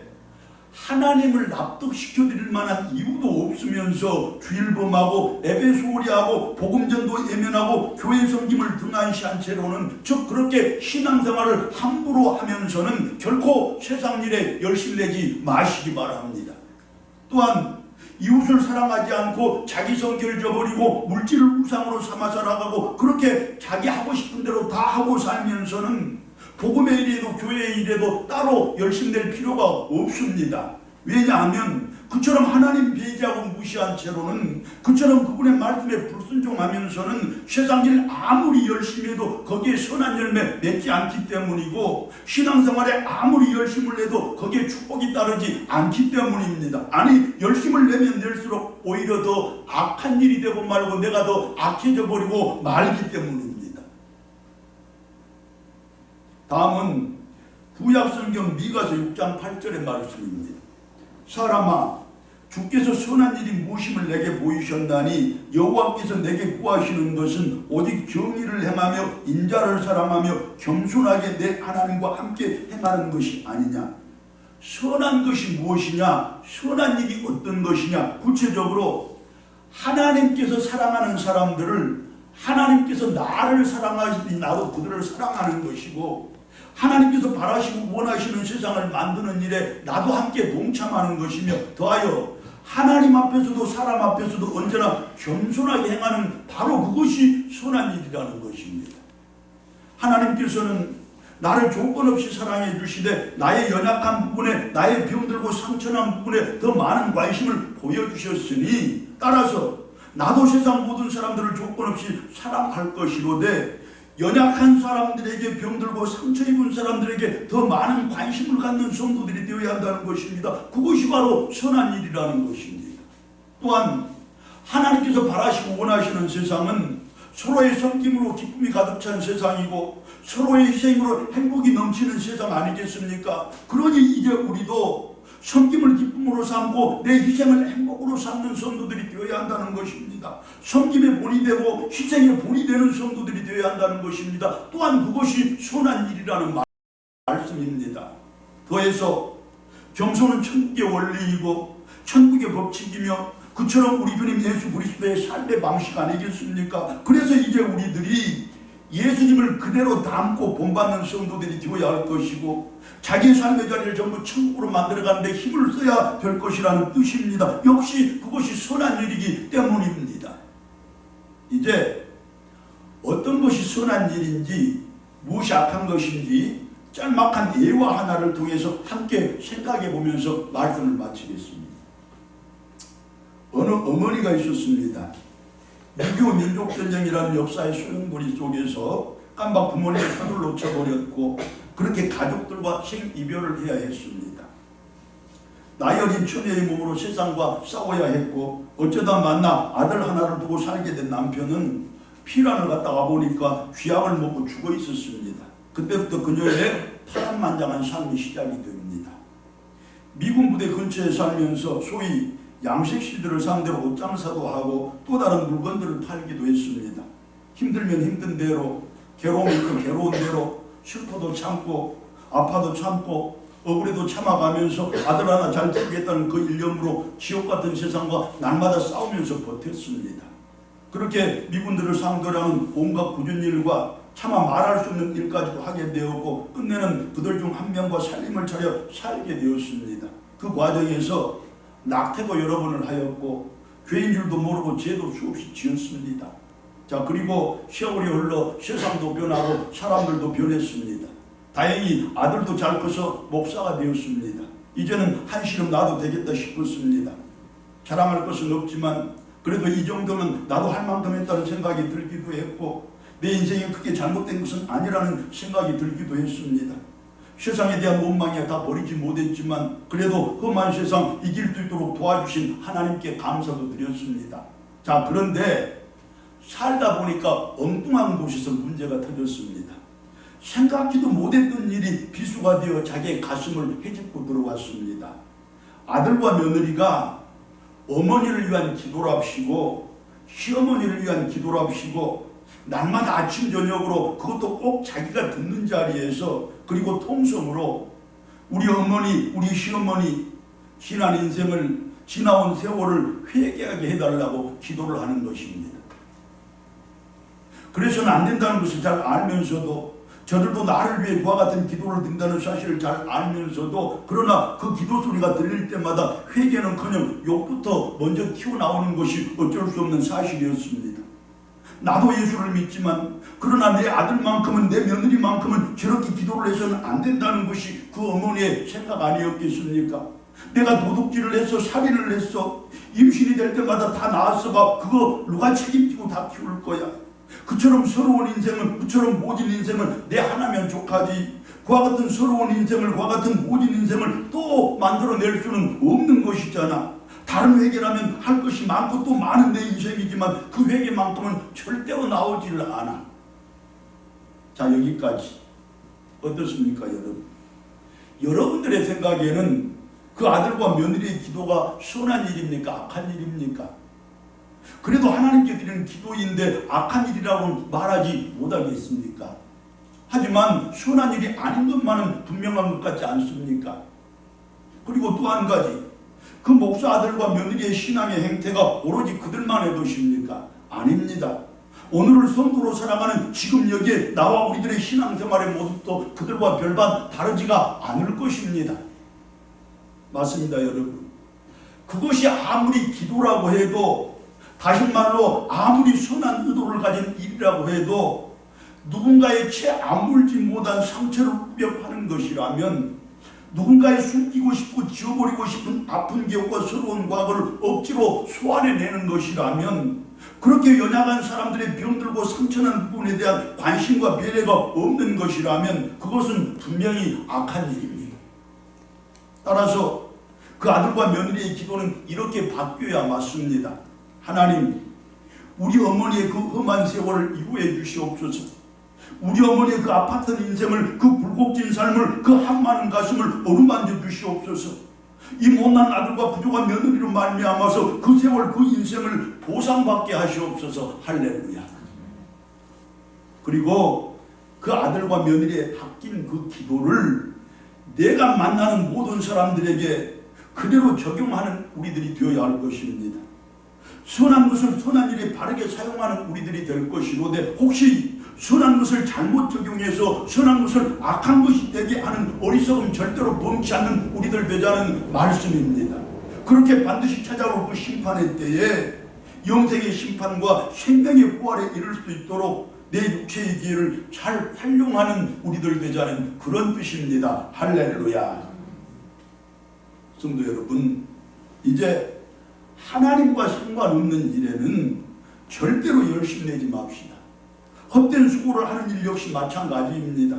하나님을 납득시켜드릴 만한 이유도 없으면서 주일범하고 예배소홀히하고 복음전도 예면하고 교회 섬김을 등한시한 채로는, 즉 그렇게 신앙생활을 함부로 하면서는 결코 세상 일에 열심 내지 마시기 바랍니다. 또한 이웃을 사랑하지 않고 자기 성격을 저버리고 물질을 우상으로 삼아 살아가고 그렇게 자기 하고 싶은 대로 다 하고 살면서는 복음의 일에도 교회의 일에도 따로 열심 낼 필요가 없습니다. 왜냐하면 그처럼 하나님 배제하고 무시한 채로는, 그처럼 그분의 말씀에 불순종하면서는 세상 일 아무리 열심히 해도 거기에 선한 열매 맺지 않기 때문이고, 신앙생활에 아무리 열심을 내도 거기에 축복이 따르지 않기 때문입니다. 아니, 열심을 내면 낼수록 오히려 더 악한 일이 되고 말고 내가 더 악해져 버리고 말기 때문입니다. 다음은 구약성경 미가서 6장 8절의 말씀입니다. 사람아, 주께서 선한 일이 무엇임을 내게 보이셨나니 여호와께서 내게 구하시는 것은 오직 정의를 행하며 인자를 사랑하며 겸손하게 내 하나님과 함께 행하는 것이 아니냐. 선한 것이 무엇이냐, 선한 일이 어떤 것이냐, 구체적으로 하나님께서 사랑하는 사람들을 하나님께서 나를 사랑하시니 나도 그들을 사랑하는 것이고, 하나님께서 바라시고 원하시는 세상을 만드는 일에 나도 함께 동참하는 것이며, 더하여 하나님 앞에서도 사람 앞에서도 언제나 겸손하게 행하는 바로 그것이 선한 일이라는 것입니다. 하나님께서는 나를 조건 없이 사랑해 주시되 나의 연약한 부분에, 나의 병들고 상처난 부분에 더 많은 관심을 보여주셨으니, 따라서 나도 세상 모든 사람들을 조건 없이 사랑할 것이로되 연약한 사람들에게, 병들고 상처 입은 사람들에게 더 많은 관심을 갖는 성도들이 되어야 한다는 것입니다. 그것이 바로 선한 일이라는 것입니다. 또한 하나님께서 바라시고 원하시는 세상은 서로의 섬김으로 기쁨이 가득 찬 세상이고 서로의 희생으로 행복이 넘치는 세상 아니겠습니까? 그러니 이제 우리도 섬김을 기쁨으로 삼고 내 희생을 행복으로 삼는 성도들이 되어야 한다는 것입니다. 섬김의 본이 되고 희생의 본이 되는 성도들이 되어야 한다는 것입니다. 또한 그것이 선한 일이라는 말씀입니다. 더해서 겸손은 천국의 원리이고 천국의 법칙이며 그처럼 우리 주님 예수 그리스도의 삶의 방식 아니겠습니까? 그래서 이제 우리들이 예수님을 그대로 담고 본받는 성도들이 되어야 할 것이고 자기의 삶의 자리를 전부 천국으로 만들어가는데 힘을 써야 될 것이라는 뜻입니다. 역시 그것이 선한 일이기 때문입니다. 이제 어떤 것이 선한 일인지, 무엇이 악한 것인지 짤막한 예화 하나를 통해서 함께 생각해 보면서 말씀을 마치겠습니다. 어느 어머니가 있었습니다. 6.25 민족전쟁이라는 역사의 소용돌이 속에서 깜박 부모님의 손을 놓쳐버렸고 그렇게 가족들과 생이별을 해야 했습니다. 나이 어린 처녀의 몸으로 세상과 싸워야 했고 어쩌다 만나 아들 하나를 두고 살게 된 남편은 피란을 갔다가 보니까 쥐약을 먹고 죽어 있었습니다. 그때부터 그녀의 파란만장한 삶이 시작이 됩니다. 미군 부대 근처에 살면서 소위 양색시들을 상대로 옷장사도 하고 또 다른 물건들을 팔기도 했습니다. 힘들면 힘든 대로, 괴로우면 괴로운 대로 슬퍼도 참고 아파도 참고 억울해도 참아가면서 아들 하나 잘 키우겠다는 그 일념으로 지옥같은 세상과 날마다 싸우면서 버텼습니다. 그렇게 미군들을 상대로 하는 온갖 굳은 일과 차마 말할 수 없는 일까지도 하게 되었고 끝내는 그들 중 한 명과 살림을 차려 살게 되었습니다. 그 과정에서 낙태도 여러 번을 하였고 죄인 줄도 모르고 죄도 수없이 지었습니다. 자, 그리고 세월이 흘러 세상도 변하고 사람들도 변했습니다. 다행히 아들도 잘 커서 목사가 되었습니다. 이제는 한시름 나도 되겠다 싶었습니다. 자랑할 것은 없지만 그래도 이 정도면 나도 할 만큼 했다는 생각이 들기도 했고 내 인생이 크게 잘못된 것은 아니라는 생각이 들기도 했습니다. 세상에 대한 원망이야 다 버리지 못했지만 그래도 험한 세상 이길 수 있도록 도와주신 하나님께 감사도 드렸습니다. 자, 그런데 살다 보니까 엉뚱한 곳에서 문제가 터졌습니다. 생각지도 못했던 일이 비수가 되어 자기의 가슴을 헤집고 들어왔습니다. 아들과 며느리가 어머니를 위한 기도랍시고 시어머니를 위한 기도랍시고 날마다 아침 저녁으로 그것도 꼭 자기가 듣는 자리에서 그리고 통성으로 우리 어머니 우리 시어머니 지난 인생을 지나온 세월을 회개하게 해달라고 기도를 하는 것입니다. 그래서는 안 된다는 것을 잘 알면서도 저들도 나를 위해 그와 같은 기도를 드린다는 사실을 잘 알면서도 그러나 그 기도 소리가 들릴 때마다 회개는커녕 욕부터 먼저 튀어나오는 것이 어쩔 수 없는 사실이었습니다. 나도 예수를 믿지만 그러나 내 아들만큼은 내 며느리만큼은 저렇게 기도를 해서는 안 된다는 것이 그 어머니의 생각 아니었겠습니까? 내가 도둑질을 했어, 살인을 했어, 임신이 될 때마다 다 낳았어 봐. 그거 누가 책임지고 다 키울 거야. 그처럼 서러운 인생은, 그처럼 모진 인생은 내 하나면 족하지. 그와 같은 서러운 인생을, 그와 같은 모진 인생을 또 만들어낼 수는 없는 것이잖아. 다른 회개라면 할 것이 많고 또 많은 내 인생이지만 그 회개만큼은 절대로 나오지를 않아. 자, 여기까지. 어떻습니까, 여러분? 여러분들의 생각에는 그 아들과 며느리의 기도가 선한 일입니까? 악한 일입니까? 그래도 하나님께 드리는 기도인데 악한 일이라고 말하지 못하겠습니까? 하지만 선한 일이 아닌 것만은 분명한 것 같지 않습니까? 그리고 또 한 가지, 그 목사 아들과 며느리의 신앙의 행태가 오로지 그들만의 것입니까? 아닙니다. 오늘을 성도로 살아가는 지금 여기에 나와 우리들의 신앙생활의 모습도 그들과 별반 다르지가 않을 것입니다. 맞습니다, 여러분. 그것이 아무리 기도라고 해도, 다시 말로 아무리 선한 의도를 가진 일이라고 해도 누군가의 채 아물지 못한 상처를 우벼파는 것이라면, 누군가의 숨기고 싶고 지워버리고 싶은 아픈 기억과 서러운 과거를 억지로 소환해내는 것이라면, 그렇게 연약한 사람들의 병들고 상처난 부분에 대한 관심과 배려가 없는 것이라면 그것은 분명히 악한 일입니다. 따라서 그 아들과 며느리의 기도는 이렇게 바뀌어야 맞습니다. 하나님, 우리 어머니의 그 험한 세월을 이루어 주시옵소서. 우리 어머니의 그 아팠던 인생을, 그 굴곡진 삶을, 그 한많은 가슴을 어루만져 주시옵소서. 이 못난 아들과 부족한 며느리로 말미암아서 그 세월, 그 인생을 보상받게 하시옵소서. 할렐루야. 그리고 그 아들과 며느리의 바뀐 그 기도를 내가 만나는 모든 사람들에게 그대로 적용하는 우리들이 되어야 할 것입니다. 선한 것을 선한 일에 바르게 사용하는 우리들이 될 것이로되, 혹시 선한 것을 잘못 적용해서 선한 것을 악한 것이 되게 하는 어리석음 절대로 범치 않는 우리들 되자는 말씀입니다. 그렇게 반드시 찾아올 그 심판의 때에 영생의 심판과 생명의 부활에 이를 수 있도록 내 육체의 기회를 잘 활용하는 우리들 되자는 그런 뜻입니다. 할렐루야. 성도 여러분, 이제 하나님과 상관없는 일에는 절대로 열심내지 맙시다. 헛된 수고를 하는 일 역시 마찬가지입니다.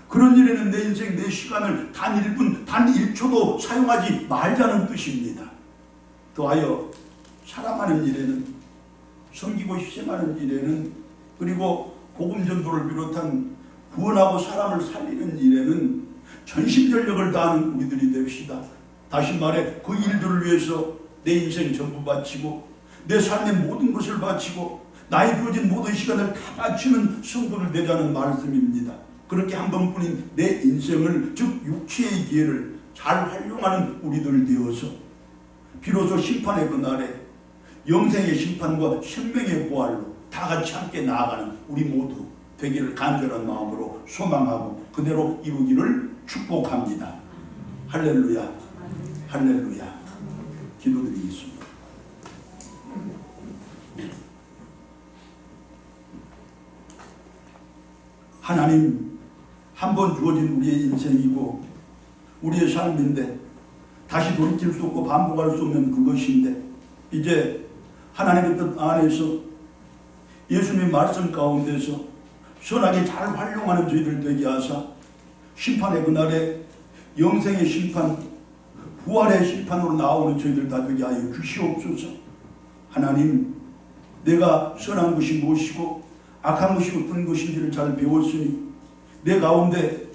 그런 일에는 내 인생, 내 시간을 단 1분, 단 1초도 사용하지 말자는 뜻입니다. 더하여 사랑하는 일에는, 섬기고 희생하는 일에는, 그리고 복음 전도를 비롯한 구원하고 사람을 살리는 일에는 전심전력을 다하는 우리들이 됩시다. 다시 말해, 그 일들을 위해서 내 인생 전부 바치고 내 삶의 모든 것을 바치고 나의 주어진 모든 시간을 다 바치는 성도를 되자는 말씀입니다. 그렇게 한 번뿐인 내 인생을, 즉 육체의 기회를 잘 활용하는 우리들 되어서 비로소 심판의 그날에 영생의 심판과 생명의 부활로 다 같이 함께 나아가는 우리 모두 되기를 간절한 마음으로 소망하고 그대로 이루기를 축복합니다. 할렐루야, 할렐루야. 기도드리겠습니다. 하나님, 한 번 주어진 우리의 인생이고 우리의 삶인데 다시 돌이킬 수 없고 반복할 수 없는 그것인데, 이제 하나님의 뜻 안에서 예수님의 말씀 가운데서 선하게 잘 활용하는 저희들 되게 하사 심판의 그날에 영생의 심판, 부활의 심판으로 나오는 저희들 다 되게 하여 주시옵소서. 하나님, 내가 선한 것이 무엇이고 악한 것이 어떤 것인지를 잘 배웠으니 내 가운데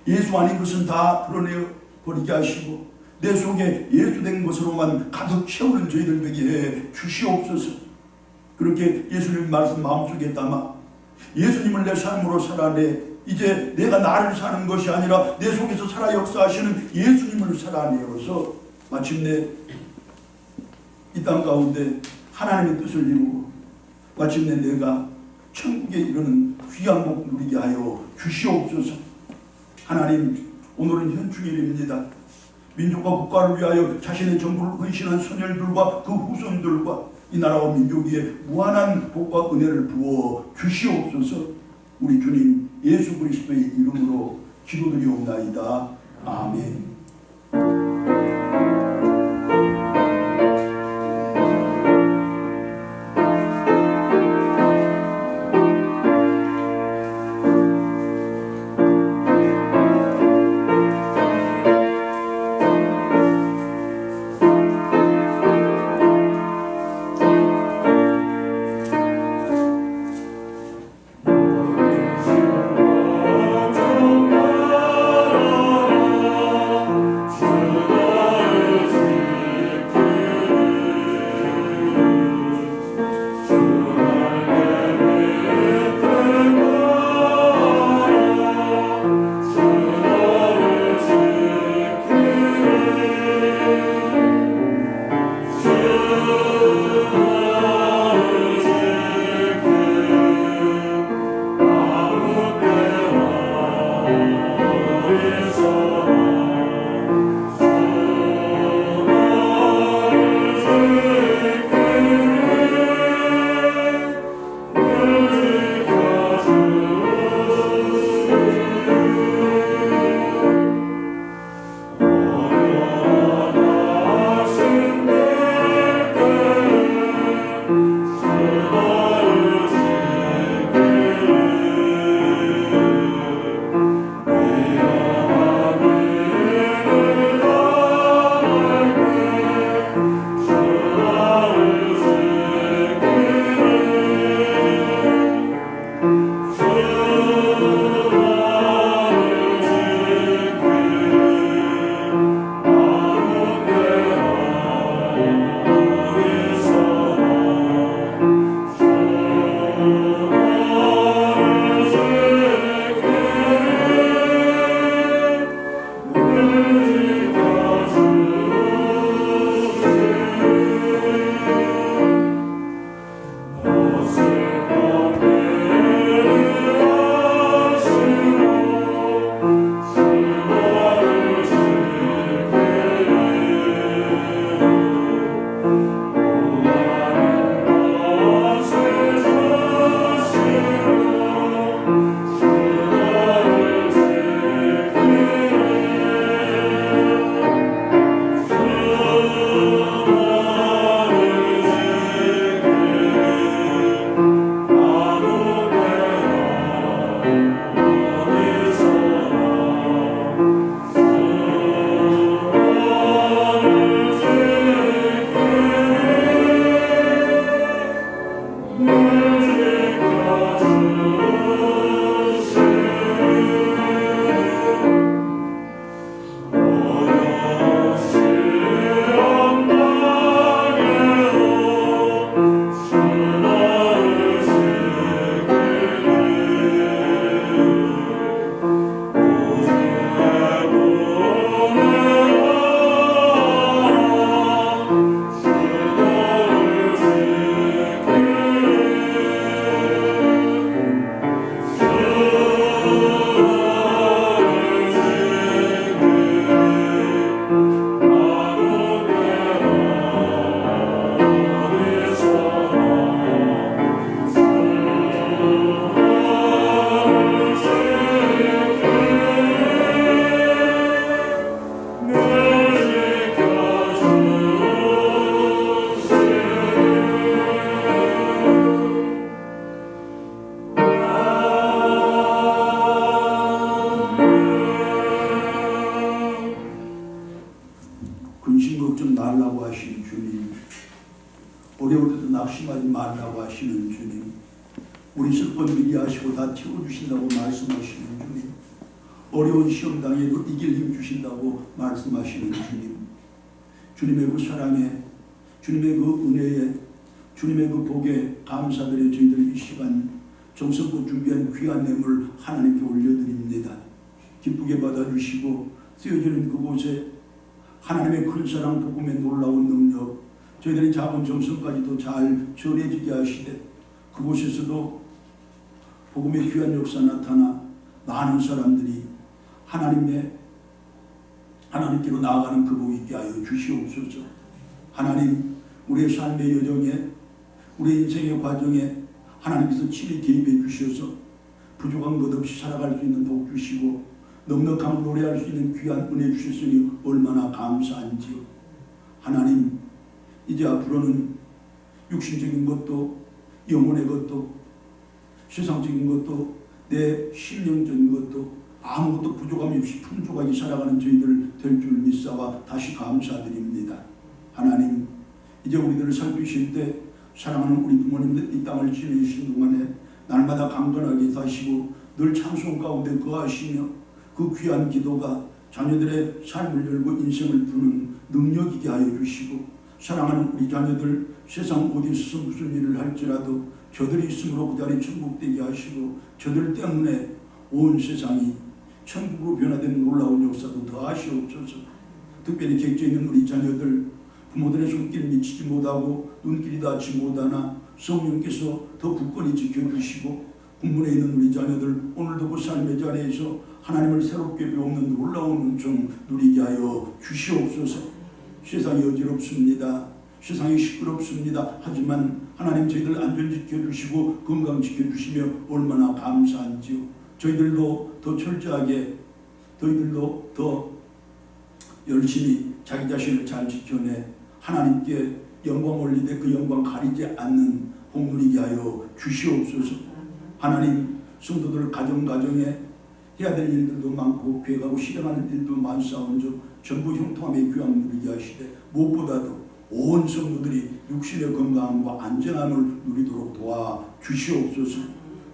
예수 아닌 것은 다 드러내 버리게 하시고 내 속에 예수된 것으로만 가득 채우는 저희들 되게 해 주시옵소서. 그렇게 예수님 말씀 마음속에 담아 예수님을 내 삶으로 살아내 이제 내가 나를 사는 것이 아니라 내 속에서 살아 역사하시는 예수님을 살아내어서 마침내 이 땅 가운데 하나님의 뜻을 이루고 마침내 내가 천국에 이르는 귀한 복 누리게 하여 주시옵소서. 하나님, 오늘은 현충일입니다. 민족과 국가를 위하여 자신의 전부를 헌신한 선열들과 그 후손들과 이 나라와 민족 위에 무한한 복과 은혜를 부어 주시옵소서. 우리 주님 예수 그리스도의 이름으로 기도드리옵나이다. 아멘. 주는 말라고 하시는 주님, 어려울 때도 낙심하지 말라고 하시는 주님, 우리 슬픈 미리 하시고 다 채워주신다고 말씀하시는 주님, 어려운 시험 당해도 이길 힘 주신다고 말씀하시는 주님, 주님의 그 사랑에, 주님의 그 은혜에, 주님의 그 복에 감사드려 저희들 이 시간 정성껏 준비한 귀한 뇌물 하나님께 올려드립니다. 기쁘게 받아주시고 쓰여지는 그곳에 하나님의 큰 사랑, 복음의 놀라운 능력, 저희들의 작은 정성까지도 잘 전해지게 하시되 그곳에서도 복음의 귀한 역사 나타나 많은 사람들이 하나님께로 나아가는 그 복 있게 하여 주시옵소서. 하나님, 우리의 삶의 여정에, 우리의 인생의 과정에 하나님께서 친히 개입해 주셔서 부족한 것 없이 살아갈 수 있는 복 주시고 넉넉함을 노래할 수 있는 귀한 은혜 주셨으니 얼마나 감사한지요. 하나님, 이제 앞으로는 육신적인 것도 영혼의 것도 세상적인 것도 내 심령적인 것도 아무것도 부족함이 없이 풍족하게 살아가는 저희들 될 줄 믿사와 다시 감사드립니다. 하나님, 이제 우리들을 살피실 때 사랑하는 우리 부모님들 이 땅을 지내신 동안에 날마다 강건하게 사시고 늘 찬송 가운데 거하시며 그 귀한 기도가 자녀들의 삶을 열고 인생을 푸는 능력이게 하여 주시고 사랑하는 우리 자녀들 세상 어디서 무슨 일을 할지라도 저들이 있으므로 그 자리 천국 되게 하시고 저들 때문에 온 세상이 천국으로 변화된 놀라운 역사도 더하시옵소서. 특별히 객지에 있는 우리 자녀들 부모들의 손길 미치지 못하고 눈길이 닿지 못하나 성령께서 더 굳건히 지켜주시고 군문에 있는 우리 자녀들 오늘도 그 삶의 자리에서 하나님을 새롭게 배우는 놀라운 은총 누리게 하여 주시옵소서. 세상이 어지럽습니다. 세상이 시끄럽습니다. 하지만 하나님 저희들 안전지켜주시고 건강지켜주시며 얼마나 감사한지요. 저희들도 더 철저하게 저희들도 더 열심히 자기 자신을 잘 지켜내 하나님께 영광 올리되 그 영광 가리지 않는 복 누리게 하여 주시옵소서. 하나님, 성도들 가정에 해야 될 일들도 많고 계획하고 실행하는 일도 많사온즉 전부 형통함의 귀함 누리게 하시되 무엇보다도 온 성도들이 육신의 건강과 안전함을 누리도록 도와주시옵소서.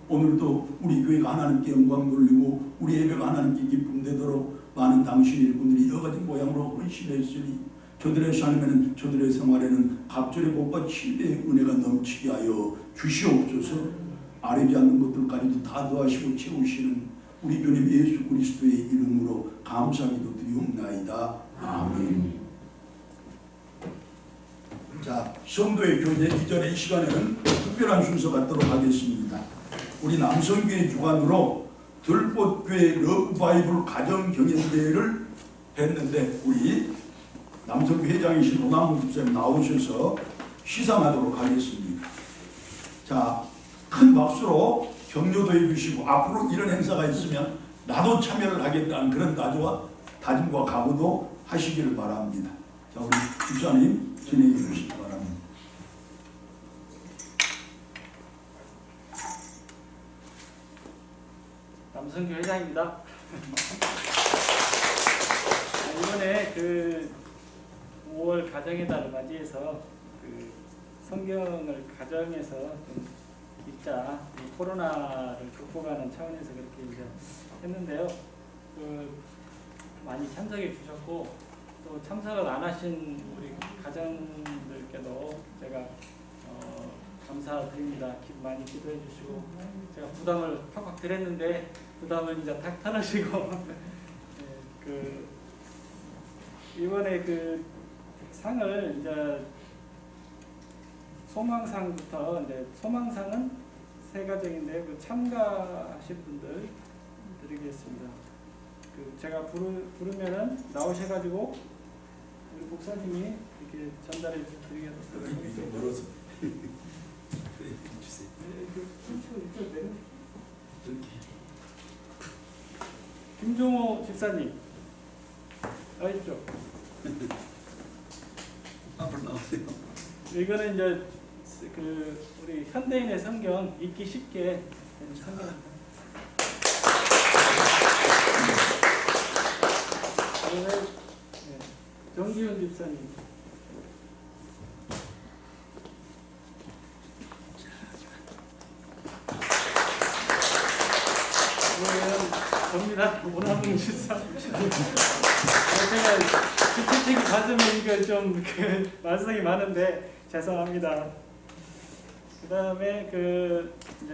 오늘도 우리 교회가 하나님께 영광 돌리고 우리 예배가 하나님께 기쁨 되도록 많은 당신 일꾼들이 여러가지 모양으로 헌신했으니 저들의 삶에는 저들의 생활에는 갑절의 복과 칠배의 은혜가 넘치게 하여 주시옵소서. 아뢰지 않는 것들까지도 다 도와시고 채우시는 우리 주님 예수 그리스도의 이름으로 감사기도 드리옵나이다. 아멘. 자, 성도의 교제 이전의 이 시간에는 특별한 순서 갖도록 하겠습니다. 우리 남성교회 주관으로 들꽃교회 러브바이블 가정경연대회를 했는데 우리 남성교회 회장이신 노남훈 집사님 나오셔서 시상하도록 하겠습니다. 자, 큰 박수로 격려도 해주시고 앞으로 이런 행사가 있으면 나도 참여를 하겠다는 그런 다짐과 각오도 하시기를 바랍니다. 자, 우리 집사님 진행해 주시기 바랍니다. 남성교 회장입니다. 이번에 그 5월 가정의 달을 맞이해서 그 성경을 가정에서 좀 읽자, 이 코로나를 극복하는 차원에서 그렇게 이제 했는데요. 그 많이 참석해 주셨고 또 참석을 안 하신 우리 가정들께도 제가 감사드립니다. 많이 기도해 주시고 제가 부담을 팍팍 드렸는데 부담을 이제 탁 털으시고 그 이번에 그 상을 이제 소망상부터 이제 소망상은 세 가정인데 그 참가하신 분들 드리겠습니다. 그 제가 부르면은 나오셔가지고 우리 목사님이 이렇게 전달해 드리겠습니다. 멀어서. 김종호 집사님 나오십시오. 앞으로 나오세요. 이거는 이제 그 우리 현대인의 성경 읽기 쉽게 되는 성경입니다. 정기훈 집사님. 김기웅주사. 제가 주택책이 받으면 이거 좀 말썽이 많은데 죄송합니다. 그다음에 이제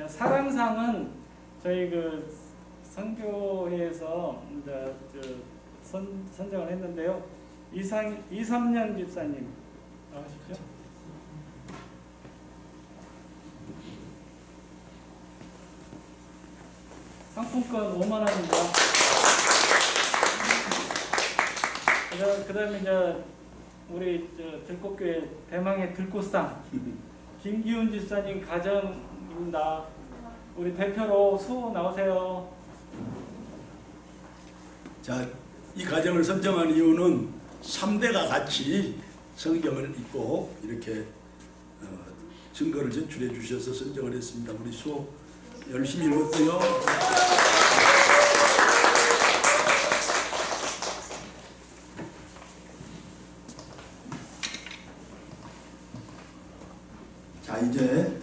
사랑상은 저희 선교회에서 이제 선정을 했는데요. 이삼년 집사님 나오십시오. 상품권 5만 원입니다. 그다음에 이제 우리 들꽃교회 대망의 들꽃상 김기훈 집사님 가정입니다. 우리 대표로 수호 나오세요. 자, 이 가정을 선정한 이유는 3대가 같이 성경을 읽고 이렇게 증거를 제출해 주셔서 선정을 했습니다. 우리 수호 열심히 읽었어요. 자, 이제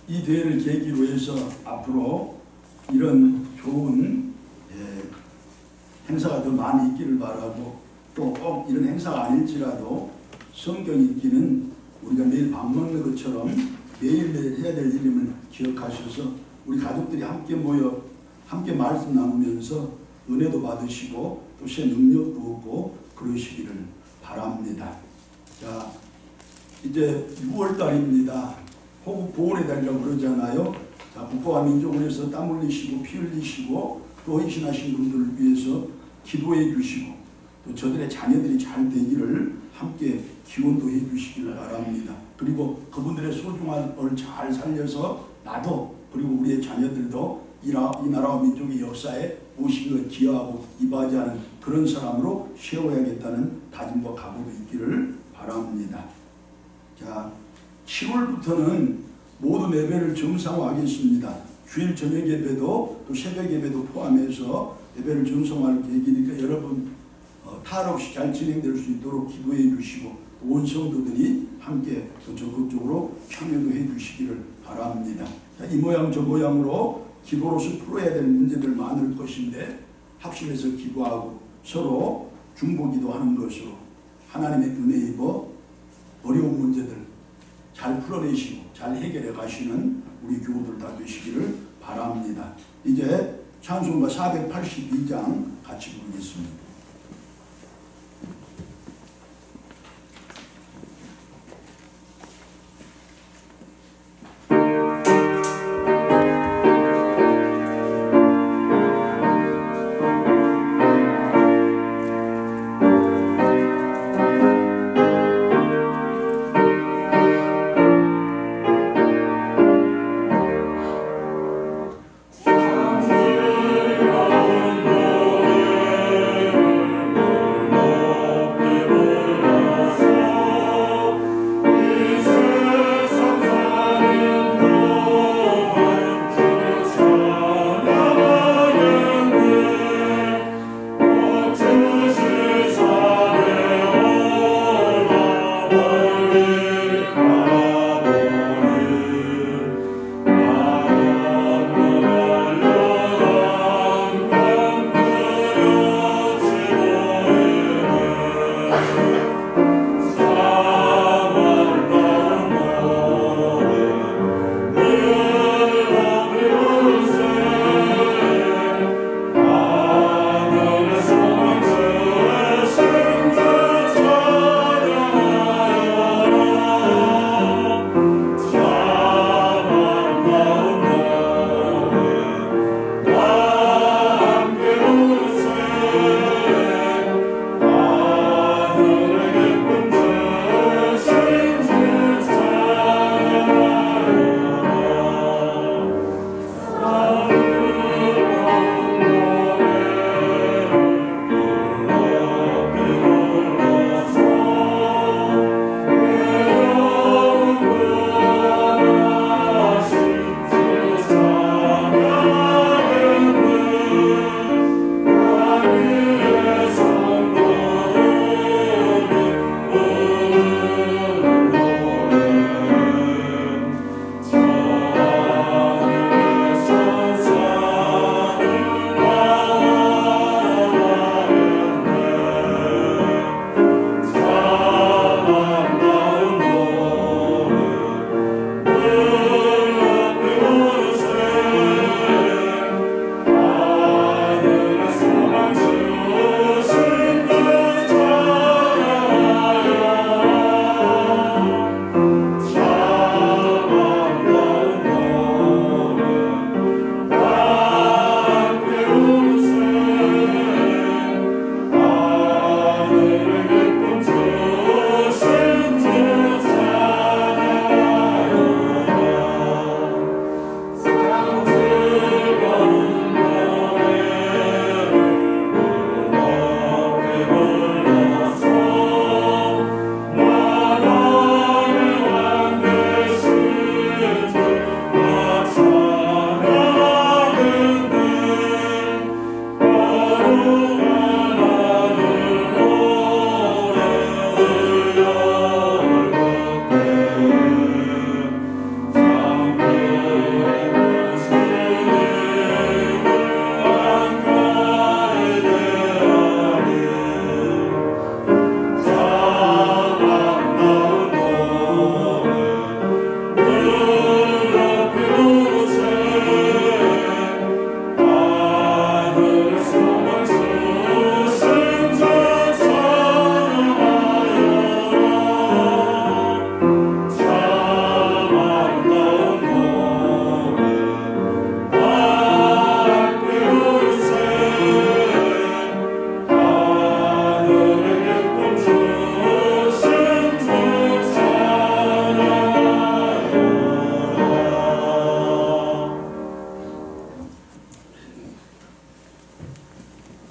이 대회를 계기로 해서 앞으로 이런 좋은 행사가 더 많이 있기를 바라고, 또 꼭 이런 행사가 아닐지라도 성경 읽기는 우리가 매일 밥 먹는 것처럼 매일매일 해야 될 일임을 기억하셔서 우리 가족들이 함께 모여 함께 말씀 나누면서 은혜도 받으시고 또 새 능력도 얻고 그러시기를 바랍니다. 자, 이제 6월달입니다. 호국 보훈의 달이라고 그러잖아요. 자, 국가와 민족을 위해서 땀 흘리시고 피 흘리시고 또 헌신하신 분들을 위해서 기도해 주시고 또 저들의 자녀들이 잘 되기를 함께 기원도 해 주시기를 바랍니다. 그리고 그분들의 소중함을 잘 살려서 나도 그리고 우리의 자녀들도 이 나라와 민족의 역사에 모신 것 기여하고 이바지하는 그런 사람으로 세워야겠다는 다짐과 각오도 있기를 바랍니다. 자, 7월부터는 모든 예배를 정상화하겠습니다. 주일 저녁 예배도 또 새벽 예배도 포함해서 예배를 정상화할 계획이니까 여러분 탈 없이 잘 진행될 수 있도록 기도해 주시고 온 성도들이 함께 또 적극적으로 참여도 해 주시기를 바랍니다. 자, 이 모양 저 모양으로 기도로서 풀어야 될 문제들 많을 것인데 합심해서 기도하고 서로 중보기도 하는 것으로 하나님의 은혜 입어 어려운 문제들 잘 풀어내시고 잘 해결해 가시는 우리 교우들 다 되시기를 바랍니다. 이제 찬송가 482장 같이 부르겠습니다. 감사합니다.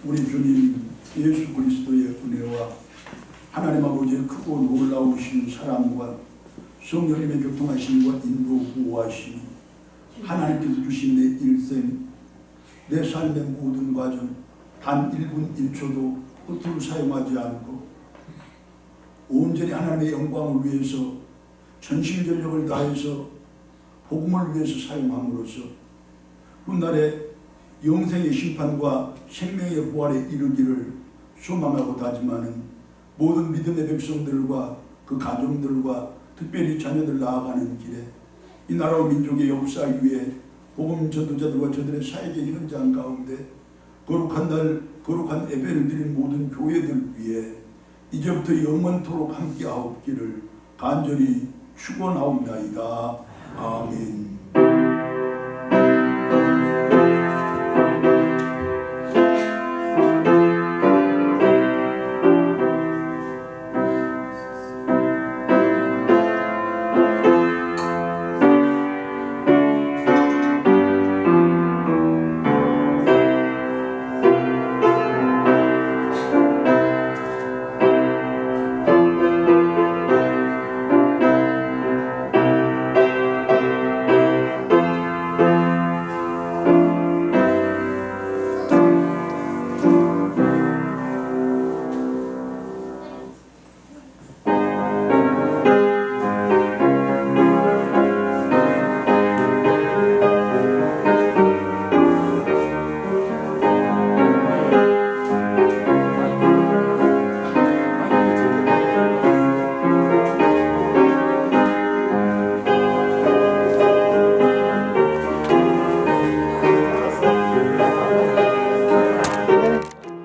우리 주님 예수 그리스도의 은혜와 하나님 아버지의 크고 놀라우신 사랑과 성령님의 교통하심과 인도 보호하심이 하나님께서 주신 내 일생, 내 삶의 모든 과정 단 1분 1초도 허투루 사용하지 않고 온전히 하나님의 영광을 위해서 전심전력을 다해서 복음을 위해서 사용함으로써 훗날에 영생의 심판과 생명의 부활에 이르기를 소망하고 다짐하는 모든 믿음의 백성들과 그 가정들과 특별히 자녀들 나아가는 길에 이 나라와 민족의 역사 위에 복음 전도자들과 저들의 사역의 현장 가운데 거룩한 날 거룩한 예배를 드린 모든 교회들 위해 이제부터 영원토록 함께하옵기를 간절히 축원하옵나이다. 아멘.